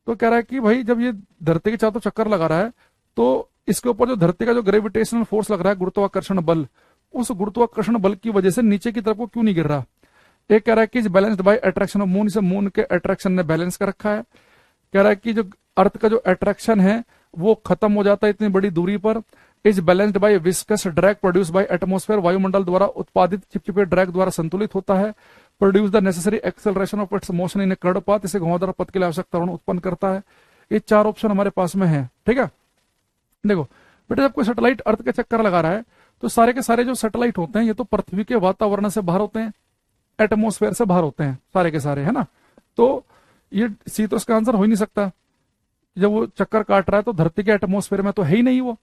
तो कह रहा है कि भाई जब ये धरती के चारों तरफ चक्कर लगा रहा है तो इसके ऊपर जो धरती का जो ग्रेविटेशनल फोर्स लग रहा है, गुरुत्वाकर्षण बल, उस गुरुत्वाकर्षण बल की वजह से नीचे की तरफ को क्यों नहीं गिर रहा। एक कह रहा है कि balanced bye attraction of moon, इसे मून के अट्रैक्शन ने बैलेंस कर रखा है। कह रहा है कि जो अर्थ का जो अट्रैक्शन है वो खत्म हो जाता है इतनी बड़ी दूरी पर। Is balanced by viscous drag produce by atmosphere, वायुमंडल द्वारा उत्पादित चिपचिपे ड्रैग द्वारा संतुलित होता है। Produce the necessary acceleration of its motion in a curved path, इसे घुमावदार पथ के लिए आवश्यक त्वरण उत्पन्न करता है। ये चार ऑप्शन हमारे पास में है, ठीक है। देखो बेटा, जब कोई सैटेलाइट अर्थ के चक्कर लगा रहा है तो सारे के सारे जो सैटेलाइट होते हैं ये तो पृथ्वी के वातावरण से बाहर होते हैं, एटमोस्फेयर से बाहर होते हैं सारे के सारे, है ना। तो ये सी तो इसका आंसर हो ही नहीं सकता, जब वो चक्कर काट रहा है तो धरती के एटमोस्फेयर में तो है ही नहीं वो।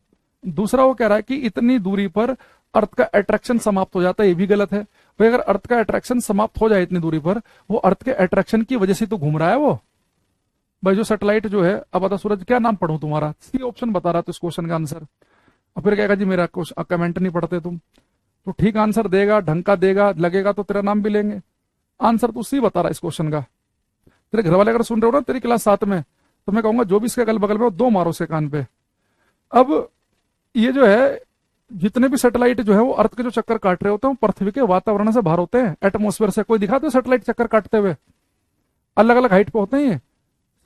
दूसरा वो कह रहा है कि इतनी दूरी पर अर्थ का अट्रैक्शन समाप्त हो जाता है, ये भी गलत है भाई। अगर अर्थ का अट्रैक्शन समाप्त हो जाए इतनी दूरी पर, वो अर्थ के अट्रैक्शन की वजह से तो घूम रहा है वो भाई जो सैटेलाइट जो है। अब बता सूरज, क्या नाम पढ़ूं तुम्हारा? सी ऑप्शन बता रहा था इस क्वेश्चन का आंसर, और फिर कहेगा जी मेरा कमेंट नहीं पढ़ते तुम। तो ठीक आंसर देगा, ढंग का देगा, लगेगा तो तेरा नाम भी लेंगे। आंसर तो सी बता रहा है इस क्वेश्चन का। तेरे घर वाले अगर सुन रहे हो ना तेरी क्लास 7 में, तो मैं कहूंगा जो भी इसके अगल बगल में हो, दो मारो उसके कान पे। अब ये जो है जितने भी सैटेलाइट जो है वो अर्थ के जो चक्कर काट रहे होते हैं वो पृथ्वी के वातावरण से बाहर होते हैं, एटमोस्फेयर से। कोई दिखाते हो सैटेलाइट चक्कर काटते हुए? अलग अलग हाइट पे होते हैं ये।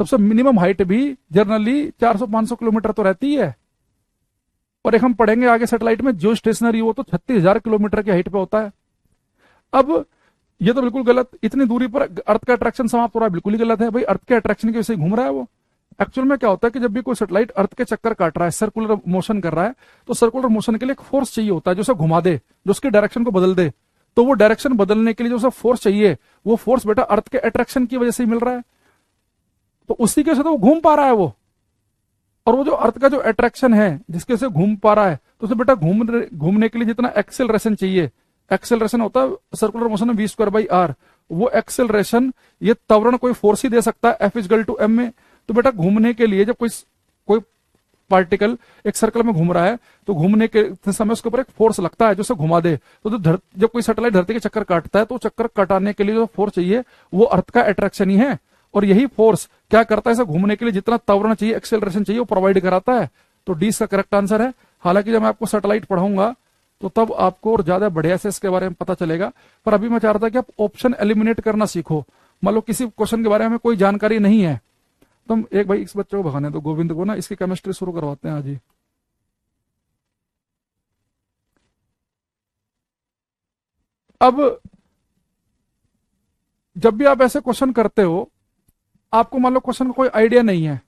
सबसे मिनिमम हाइट भी जनरली 400-500 किलोमीटर तो रहती है, और एक हम पढ़ेंगे आगे सैटेलाइट में जो स्टेशनरी हो तो 36,000 किलोमीटर की हाइट पे होता है। अब ये तो बिल्कुल गलत, इतनी दूरी पर अर्थ का अट्रैक्शन समाप्त हो रहा है, बिल्कुल ही गलत है भाई। अर्थ के अट्रैक्शन की वजह से घूम रहा है वो। एक्चुअल में क्या होता है कि जब भी कोई सैटेलाइट अर्थ के चक्कर काट रहा है, सर्कुलर मोशन कर रहा है, तो सर्कुलर मोशन के लिए एक फोर्स चाहिए होता है जो उसे घुमा दे, जो उसकी डायरेक्शन को बदल दे। तो वो डायरेक्शन बदलने के लिए जो उसे फोर्स चाहिए, वो फोर्स बेटा अर्थ के अट्रैक्शन की वजह से ही मिल रहा है, तो उसी के साथ वो घूम पा रहा है वो। और वो जो अर्थ का जो अट्रैक्शन है जिसके से घूम पा रहा है, तो उसे बेटा घूमने के लिए जितना एक्सेलरेशन चाहिए, एक्सेलरेशन होता है सर्कुलर मोशन में v²/r, वो एक्सेलरेशन ये त्वरण कोई फोर्स ही दे सकता है, F=m में। तो बेटा घूमने के लिए जब कोई पार्टिकल एक सर्कल में घूम रहा है तो घूमने के समय उसके ऊपर एक फोर्स लगता है जो उसे घुमा दे। तो जब कोई सैटेलाइट धरती के चक्कर काटता है तो चक्कर कटाने के लिए जो फोर्स चाहिए वो अर्थ का अट्रैक्शन ही है, और यही फोर्स क्या करता है, इसे घूमने के लिए जितना त्वरण चाहिए, एक्सेलरेशन चाहिए, वो प्रोवाइड कराता है। तो डी इसका करेक्ट आंसर है। हालांकि जब मैं आपको सैटेलाइट पढ़ाऊंगा तो तब आपको और ज्यादा बढ़िया से इसके बारे में पता चलेगा, पर अभी मैं चाह रहा था कि आप ऑप्शन एलिमिनेट करना सीखो। मान लो किसी क्वेश्चन के बारे में कोई जानकारी नहीं है, तो हम एक भाई इस बच्चे को भगाने दो, गोविंद को ना, इसकी केमिस्ट्री शुरू करवाते हैं आज ही। अब जब भी आप ऐसे क्वेश्चन करते हो, आपको मान लो क्वेश्चन का कोई आइडिया नहीं है,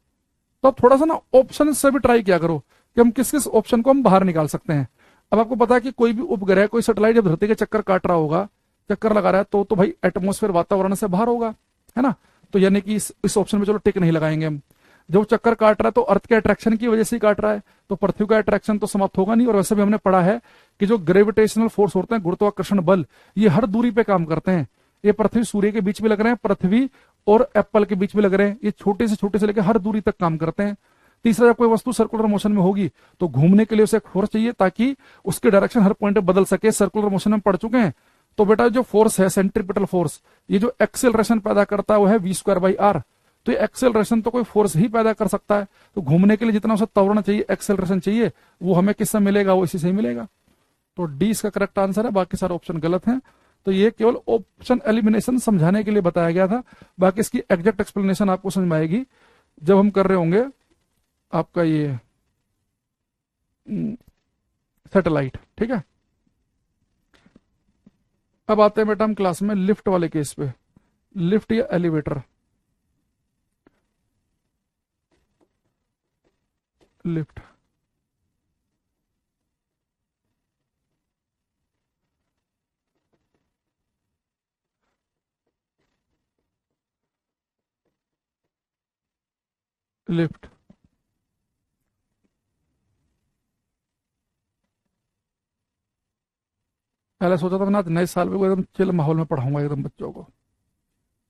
तो आप थोड़ा सा ना ऑप्शन से भी ट्राई किया करो कि हम किस किस ऑप्शन को हम बाहर निकाल सकते हैं। अब आपको पता है कि कोई भी उपग्रह, कोई सैटेलाइट जब धरती के चक्कर काट रहा होगा, चक्कर लगा रहा है, तो भाई एटमोस्फेयर, वातावरण से बाहर होगा, है ना। तो यानी कि इस ऑप्शन में चलो टिक नहीं लगाएंगे हम। जब चक्कर काट रहा है तो अर्थ के अट्रैक्शन की वजह से ही काट रहा है, तो पृथ्वी का अट्रैक्शन तो समाप्त होगा नहीं। और वैसे भी हमने पढ़ा है कि जो ग्रेविटेशनल फोर्स होते हैं, गुरुत्वाकर्षण बल, ये हर दूरी पे काम करते हैं। ये पृथ्वी सूर्य के बीच में लग रहे हैं, पृथ्वी और एप्पल के बीच में लग रहे हैं, ये छोटे से लेकर हर दूरी तक काम करते हैं। तीसरा, जब कोई वस्तु सर्कुलर मोशन में होगी तो घूमने के लिए उसे एक फोर्स चाहिए ताकि उसकी डायरेक्शन हर पॉइंट पे बदल सके। सर्कुलर मोशन में पढ़ चुके हैं। तो बेटा जो फोर्स है, सेंट्रीपिटल फोर्स, ये जो एक्सेलरेशन पैदा करता है वो है v²/r। तो ये एक्सेलरेशन तो कोई फोर्स ही पैदा कर सकता है। तो घूमने के लिए जितना उसे त्वरण चाहिए, एक्सेलरेशन चाहिए, वो हमें किससे मिलेगा? वो इसी से ही मिलेगा। तो डी इसका करेक्ट आंसर है, बाकी सारे ऑप्शन गलत हैं। तो ये केवल ऑप्शन एलिमिनेशन समझाने के लिए बताया गया था, बाकी इसकी एग्जैक्ट एक्सप्लेनेशन आपको समझ में आएगी जब हम कर रहे होंगे आपका ये सैटेलाइट। ठीक है, अब आते हैं बेटा हम क्लास में लिफ्ट वाले केस पे। लिफ्ट या एलिवेटर। Lift, lift. पहले सोचा था मैं आज नए साल में एकदम चिल माहौल में पढ़ाऊंगा एकदम बच्चों को,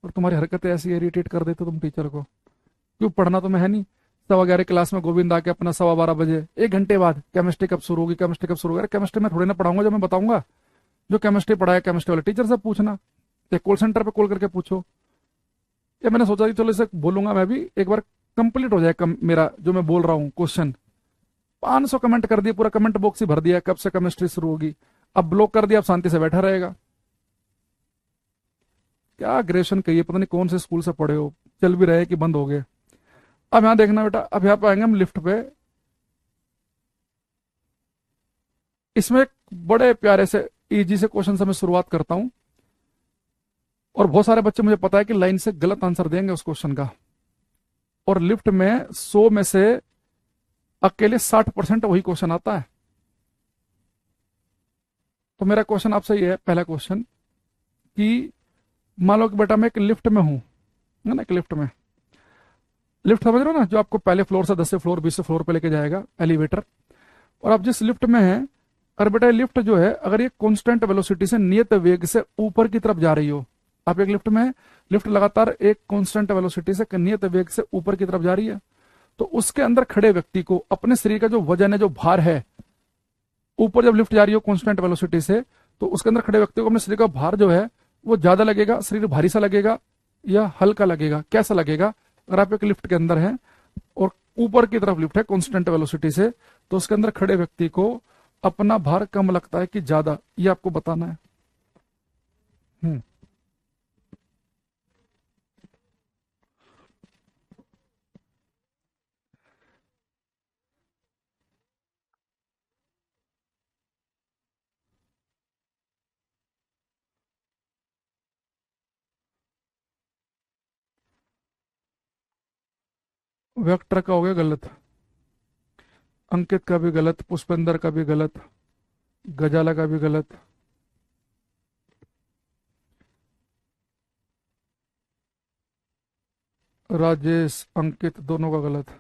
और तुम्हारी हरकतें ऐसी इरिटेट कर देते तुम टीचर को। क्यों, पढ़ना तो मैं है नहीं। 11:15 क्लास में गोविंद आके अपना 12:15 बजे, 1 घंटे बाद, केमिस्ट्री कब शुरू होगी, केमिस्ट्री कब शुरू होगी। केमिस्ट्री में थोड़ी ना पढ़ाऊंगा, जब मैं बताऊंगा जो केमिस्ट्री पढ़ाया केमिस्ट्री वाले टीचर से पूछना, या कॉल सेंटर पे कॉल करके पूछो। या मैंने सोचा कि चलो इसे बोलूंगा मैं भी, एक बार कंप्लीट हो जाए मेरा जो मैं बोल रहा हूँ क्वेश्चन। 500 कमेंट कर दिए, पूरा कमेंट बॉक्स ही भर दिया कब से केमिस्ट्री शुरू होगी। अब ब्लॉक कर दिया, अब शांति से बैठा रहेगा। क्या ग्रेजुएशन कहिए, पता नहीं कौन से स्कूल से पढ़े हो, चल भी रहे कि बंद हो गए। अब यहां देखना बेटा, अब यहां पे आएंगे हम लिफ्ट पे। इसमें एक बड़े प्यारे से इजी से क्वेश्चन से मैं शुरुआत करता हूं, और बहुत सारे बच्चे मुझे पता है कि लाइन से गलत आंसर देंगे उस क्वेश्चन का। और लिफ्ट में 100 में से अकेले 60% वही क्वेश्चन आता है। तो मेरा क्वेश्चन आपसे ये है, पहला क्वेश्चन, कि मान लो कि बेटा मैं एक लिफ्ट में हूं, है ना, एक लिफ्ट में। लिफ्ट समझ रहे हो ना, जो आपको पहले फ्लोर से 10 फ्लोर 20 फ्लोर पे लेके जाएगा, एलिवेटर। और आप जिस लिफ्ट में हैं, और बेटा लिफ्ट जो है, अगर ये कांस्टेंट वेलोसिटी से, नियत वेग से ऊपर की तरफ जा रही हो, आप एक लिफ्ट में है, लिफ्ट लगातार एक कांस्टेंट वेलोसिटी से, नियत वेग से ऊपर की तरफ जा रही है, तो उसके अंदर खड़े व्यक्ति को अपने शरीर का जो वजन है, जो भार है, ऊपर जब लिफ्ट जा रही हो कांस्टेंट वेलोसिटी से, तो उसके अंदर खड़े व्यक्ति को अपने शरीर का भार जो है वो ज्यादा लगेगा, शरीर भारी सा लगेगा, या हल्का लगेगा, कैसा लगेगा? अगर आप एक लिफ्ट के अंदर हैं और ऊपर की तरफ लिफ्ट है कांस्टेंट वेलोसिटी से, तो उसके अंदर खड़े व्यक्ति को अपना भार कम लगता है कि ज्यादा, ये आपको बताना है। हम्म वेक्टर का हो गया गलत, अंकित का भी गलत, पुष्पेंद्र का भी गलत, गजाला का भी गलत, राजेश अंकित दोनों का गलत।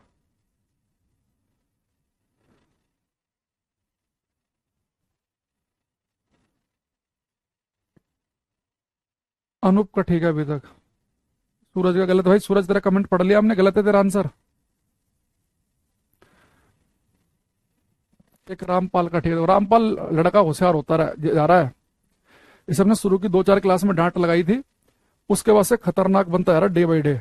अनूप का ठीक है अभी तक। सूरज का गलत। भाई सूरज, तेरा कमेंट पढ़ लिया हमने, गलत है तेरा आंसर। एक रामपाल का ठीक है। रामपाल लड़का होशियार होता रहा जा रहा है। इस हमने शुरू की 2-4 क्लास में डांट लगाई थी, उसके बाद से खतरनाक बनता जा रहा है डे बाई डे।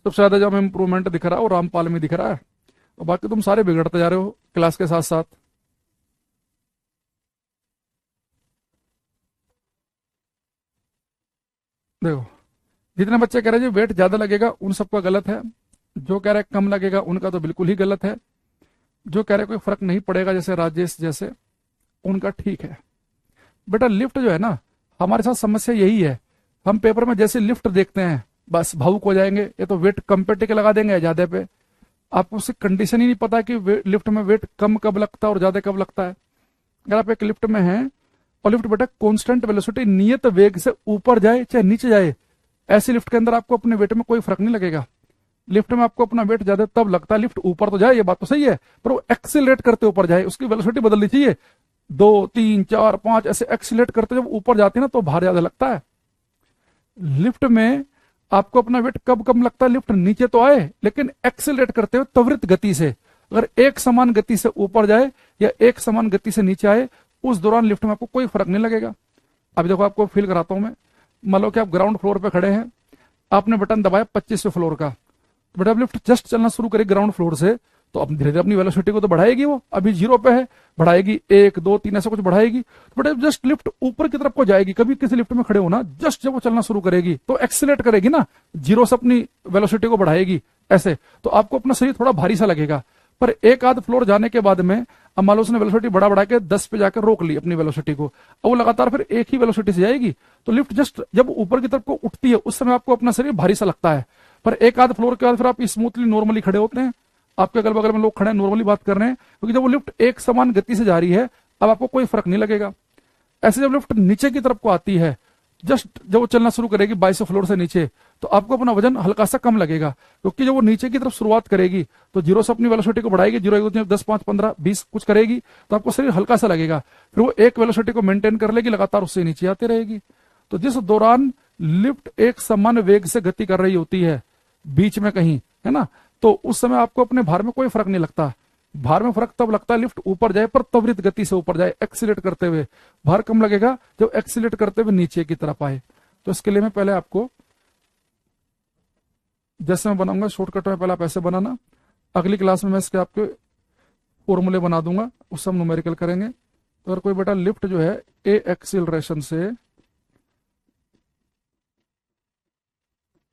सबसे ज्यादा जब हमें इंप्रूवमेंट दिख रहा है वो रामपाल में दिख रहा है, और बाकी तुम सारे बिगड़ते जा रहे हो क्लास के साथ साथ। देखो, जितने बच्चे कह रहे हैं जी वेट ज्यादा लगेगा, उन सबका गलत है। जो कह रहे हैं कम लगेगा, उनका तो बिल्कुल ही गलत है। जो कह रहे हैं कोई फर्क नहीं पड़ेगा, जैसे राजेश जैसे, उनका ठीक है। बेटा लिफ्ट जो है ना, हमारे साथ समस्या यही है, हम पेपर में जैसे लिफ्ट देखते हैं बस भावुक हो जाएंगे, ये तो वेट कम पे टिक लगा देंगे ज्यादा पे। आपको उसकी कंडीशन ही नहीं पता कि लिफ्ट में वेट कम कब लगता है और ज्यादा कब लगता है। अगर आप एक लिफ्ट में हैं और लिफ्ट बेटा कांस्टेंट वेलोसिटी नियत वेग से ऊपर जाए चाहे नीचे जाए, ऐसी लिफ्ट के अंदर आपको अपने वेट में कोई फर्क नहीं लगेगा। लिफ्ट में आपको अपना वेट ज्यादा तब लगता है, लिफ्ट ऊपर तो जाए ये बात तो सही है, पर वो एक्सीलरेट करते ऊपर जाए, उसकी वेलोसिटी बदलनी चाहिए। 2 3 4 5 ऐसे एक्सीलरेट करते जब ऊपर जाते हैं ना तो भार ज्यादा लगता है। लिफ्ट में आपको अपना वेट कब कम लगता है, लिफ्ट नीचे तो आए लेकिन एक्सेलरेट करते हुए त्वरित गति से, अगर एक समान गति से ऊपर जाए या एक समान गति से नीचे आए, उस दौरान लिफ्ट में आपको कोई फर्क नहीं लगेगा। अभी देखो आपको फील कराता हूं मैं। मान लो कि आप ग्राउंड फ्लोर पे खड़े हैं, आपने बटन दबाया 25वें फ्लोर का, तो बेटा लिफ्ट जस्ट चलना शुरू करेगी ग्राउंड फ्लोर से, तो अब धीरे धीरे अपनी वेलोसिटी को तो बढ़ाएगी, वो अभी 0 पे है, बढ़ाएगी 1 2 3 ऐसा कुछ बढ़ाएगी, तो बेटा जस्ट लिफ्ट ऊपर की तरफ को जाएगी। कभी किसी लिफ्ट में खड़े हो ना, जस्ट जब वो चलना शुरू करेगी तो एक्सीलरेट करेगी ना, 0 से अपनी वेलोसिटी को बढ़ाएगी ऐसे, तो आपको अपना शरीर थोड़ा भारी सा लगेगा। पर एक आध फ्लोर जाने के बाद में अब मान लो उसने वेलोसिटी बढ़ा बढ़ा के 10 पे जाकर रोक ली अपनी वेलोसिटी को, अब वो लगातार फिर एक ही वेलोसिटी से जाएगी, तो लिफ्ट जस्ट जब ऊपर की तरफ को उठती है उस समय आपको अपना शरीर भारी सा लगता है। पर एक आध फ्लोर के बाद फिर आप स्मूथली नॉर्मली खड़े होते हैं, आपके अगल बगल में लोग खड़े हैं नॉर्मली बात कर रहे हैं, क्योंकि जब वो लिफ्ट एक समान गति से जा रही है अब आपको कोई फर्क नहीं लगेगा। ऐसे जब लिफ्ट नीचे की तरफ को आती है, जस्ट जब वो चलना शुरू करेगी 22 फ्लोर से नीचे, तो आपको अपना वजन हल्का सा कम लगेगा, क्योंकि जब वो नीचे की तरफ शुरुआत करेगी तो 0 से अपनी वेलोसिटी को बढ़ाएगी, 0 1 2 3 10 5 15 20 कुछ करेगी, तो आपको शरीर हल्का सा लगेगा, फिर वो एक वेलोसिटी को मेंटेन कर लेगी, लगातार उससे नीचे आती रहेगी। तो जिस दौरान लिफ्ट एक समान वेग से गति कर रही होती है बीच में कहीं, है ना, तो उस समय आपको अपने भार में कोई फर्क नहीं लगता। भार में फर्क तब लगता है लिफ्ट ऊपर जाए पर त्वरित गति से ऊपर जाए, एक्सीलेट करते हुए। भार कम लगेगा जब एक्सीलेट करते हुए नीचे की तरफ आए। तो इसके लिए मैं पहले आपको, जैसे मैं बनाऊंगा शॉर्टकट में, पहले आप ऐसे बनाना, अगली क्लास में मैं इसके आपके फॉर्मूले बना दूंगा, उससे हम न्यूमेरिकल करेंगे। तो अगर कोई बेटा लिफ्ट जो है ए एक्सीलरेशन से,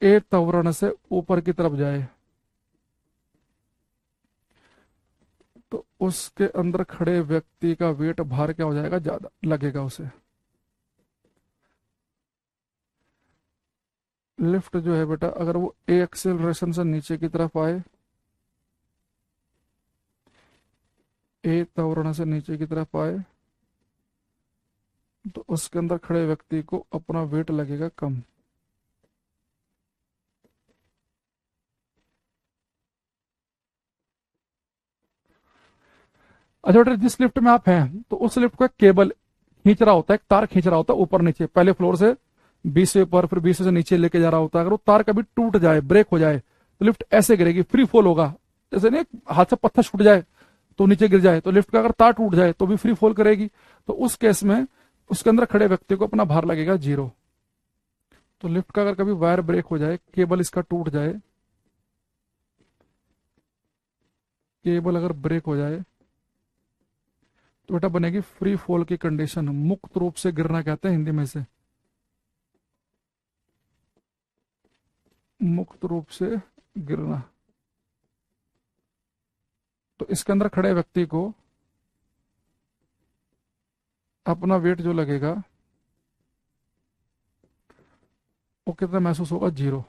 ए त्वरण से ऊपर की तरफ जाए, तो उसके अंदर खड़े व्यक्ति का वेट भार क्या हो जाएगा, ज्यादा लगेगा उसे। लिफ्ट जो है बेटा अगर वो ए एक्सेलरेशन से नीचे की तरफ आए, ए त्वरण से नीचे की तरफ आए, तो उसके अंदर खड़े व्यक्ति को अपना वेट लगेगा कम। अच्छा बेटा जिस लिफ्ट में आप हैं तो उस लिफ्ट का केबल खींच रहा होता है, एक तार खींच रहा होता है ऊपर नीचे, पहले फ्लोर से 20वें पर, फिर 20वें से नीचे लेके जा रहा होता है। अगर वो तार कभी टूट जाए, ब्रेक हो जाए, तो लिफ्ट ऐसे गिरेगी, फ्री फॉल होगा। जैसे नहीं हाथ से पत्थर छूट जाए तो नीचे गिर जाए, तो लिफ्ट का अगर तार टूट जाए तो भी फ्री फॉल करेगी। तो उस केस में उसके अंदर खड़े व्यक्ति को अपना भार लगेगा 0। तो लिफ्ट का अगर कभी वायर ब्रेक हो जाए, केबल इसका टूट जाए, केबल अगर ब्रेक हो जाए, तो बेटा बनेगी फ्री फॉल की कंडीशन, मुक्त रूप से गिरना कहते हैं हिंदी में से, मुक्त रूप से गिरना। तो इसके अंदर खड़े व्यक्ति को अपना वेट जो लगेगा वो कितना महसूस होगा, 0।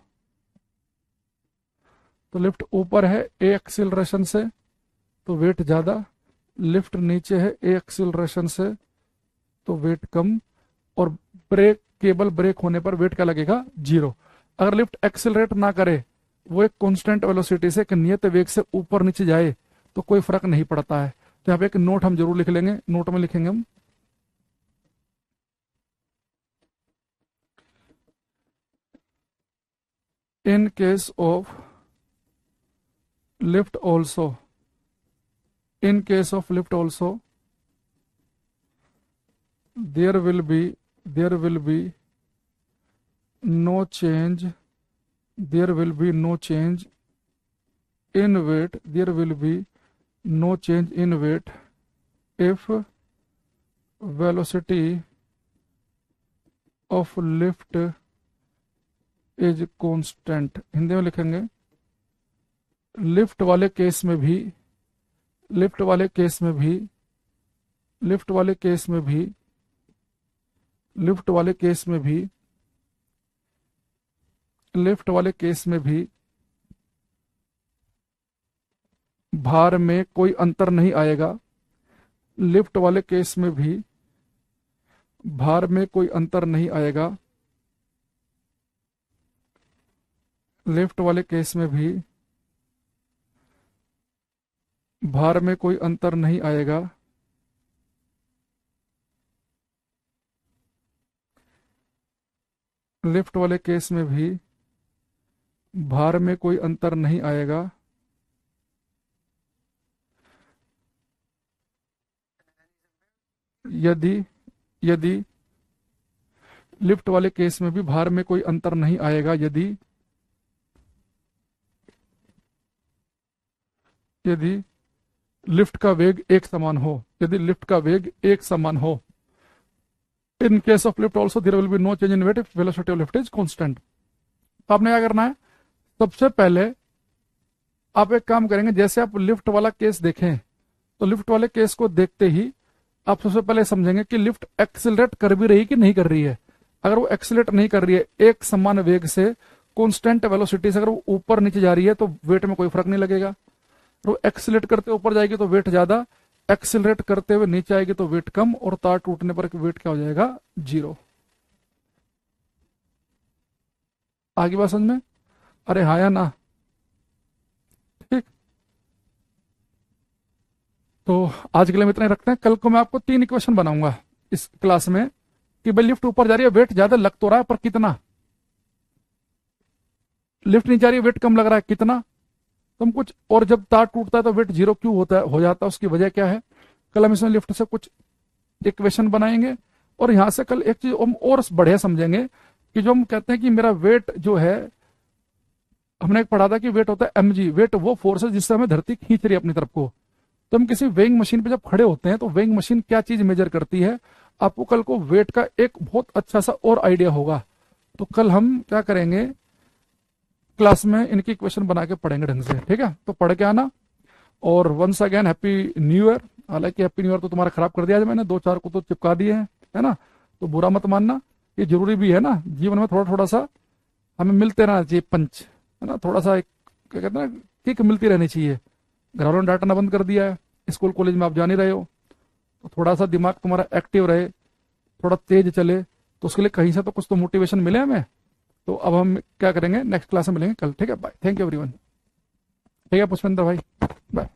तो लिफ्ट ऊपर है ए एक्सीलरेशन से तो वेट ज्यादा, लिफ्ट नीचे है ए एक्सीलरेशन से तो वेट कम, और ब्रेक, केबल ब्रेक होने पर वेट क्या लगेगा, 0। अगर लिफ्ट एक्सीलरेट ना करे, वो एक कांस्टेंट वेलोसिटी से, एक नियत वेग से ऊपर नीचे जाए, तो कोई फर्क नहीं पड़ता है। तो यहाँ पे एक नोट हम जरूर लिख लेंगे, नोट में लिखेंगे हम, इन case of lift also, in case of lift also there will be no change, there will be no change in weight, there will be no change in weight if velocity of lift is constant। Hindi में लिखेंगे, लिफ्ट वाले केस में भी, लिफ्ट वाले केस में भी, लिफ्ट वाले केस में भी लिफ्ट वाले केस में भी भार में कोई अंतर नहीं आएगा। लिफ्ट वाले केस में भी भार में कोई अंतर नहीं आएगा। लिफ्ट वाले केस में भी भार में कोई अंतर नहीं आएगा। लिफ्ट वाले केस में भी भार में कोई अंतर नहीं आएगा। यदि यदि लिफ्ट वाले केस में भी भार में कोई अंतर नहीं आएगा यदि लिफ्ट का वेग एक समान हो। यदि लिफ्ट का वेग एक समान हो। In case of lift also there will be no change in weight if velocity of lift is constant. तो आपने क्या करना है, सबसे पहले आप एक काम करेंगे, जैसे आप लिफ्ट वाला केस देखें तो लिफ्ट वाले केस को देखते ही आप सबसे पहले समझेंगे कि लिफ्ट एक्सिलरेट कर भी रही कि नहीं कर रही है। अगर वो एक्सिलेट नहीं कर रही है, एक समान वेग से कांस्टेंट वेलोसिटी से अगर वो ऊपर नीचे जा रही है तो वेट में कोई फर्क नहीं लगेगा। वो एक्सिलेट करते ऊपर जाएगी तो वेट ज्यादा, एक्सिलरेट करते हुए नीचे आएगी तो वेट कम, और तार टूटने पर वेट क्या हो जाएगा, 0। आगे बात समझ में? अरे हाँ या ना? ठीक, तो आज के लिए हम इतना ही रखते हैं। कल को मैं आपको 3 इक्वेशन बनाऊंगा इस क्लास में कि भाई लिफ्ट ऊपर जा रही है, वेट ज्यादा लग तो रहा है पर कितना। लिफ्ट नहीं जा रही है, वेट कम लग रहा है, कितना। तुम कुछ और, जब तार टूटता है तो वेट 0 क्यों होता है, हो जाता है, उसकी वजह क्या है। कल हम इसमें लिफ्ट से कुछ इक्वेशन बनाएंगे, और यहां से कल एक चीज हम और बढ़िया समझेंगे कि जो हम कहते हैं कि मेरा वेट जो है, हमने एक पढ़ा था कि वेट होता है mg। वेट वो फोर्स है जिससे हमें धरती खींच रही है अपनी तरफ को। तो हम किसी वेइंग मशीन पे जब खड़े होते हैं तो वेइंग मशीन क्या चीज मेजर करती है, आपको कल को वेट का एक बहुत अच्छा सा और आइडिया होगा। तो कल हम क्या करेंगे, क्लास में इनकी इक्वेशन बना के पढ़ेंगे ढंग से, ठीक है। तो पढ़ के आना, और once again happy new year. हालांकि हैप्पी न्यू ईयर तो तुम्हारा खराब कर दिया आज मैंने, 2-4 को तो चिपका दिए हैं, है ना। तो बुरा मत मानना, ये जरूरी भी है ना जीवन में, थोड़ा थोड़ा सा हमें मिलते रहना चाहिए पंच, है ना। थोड़ा सा एक क्या कहते हैं ना, किक मिलती रहनी चाहिए। घर वालों ने डांटना बंद कर दिया है, स्कूल कॉलेज में आप जा नहीं रहे हो, तो थोड़ा सा दिमाग तुम्हारा एक्टिव रहे, थोड़ा तेज चले, तो उसके लिए कहीं से तो कुछ तो मोटिवेशन मिले हमें। तो अब हम क्या करेंगे, नेक्स्ट क्लास में मिलेंगे कल, ठीक है। Bye, thank you everyone. ठीक है पुष्पेंद्र भाई, बाय।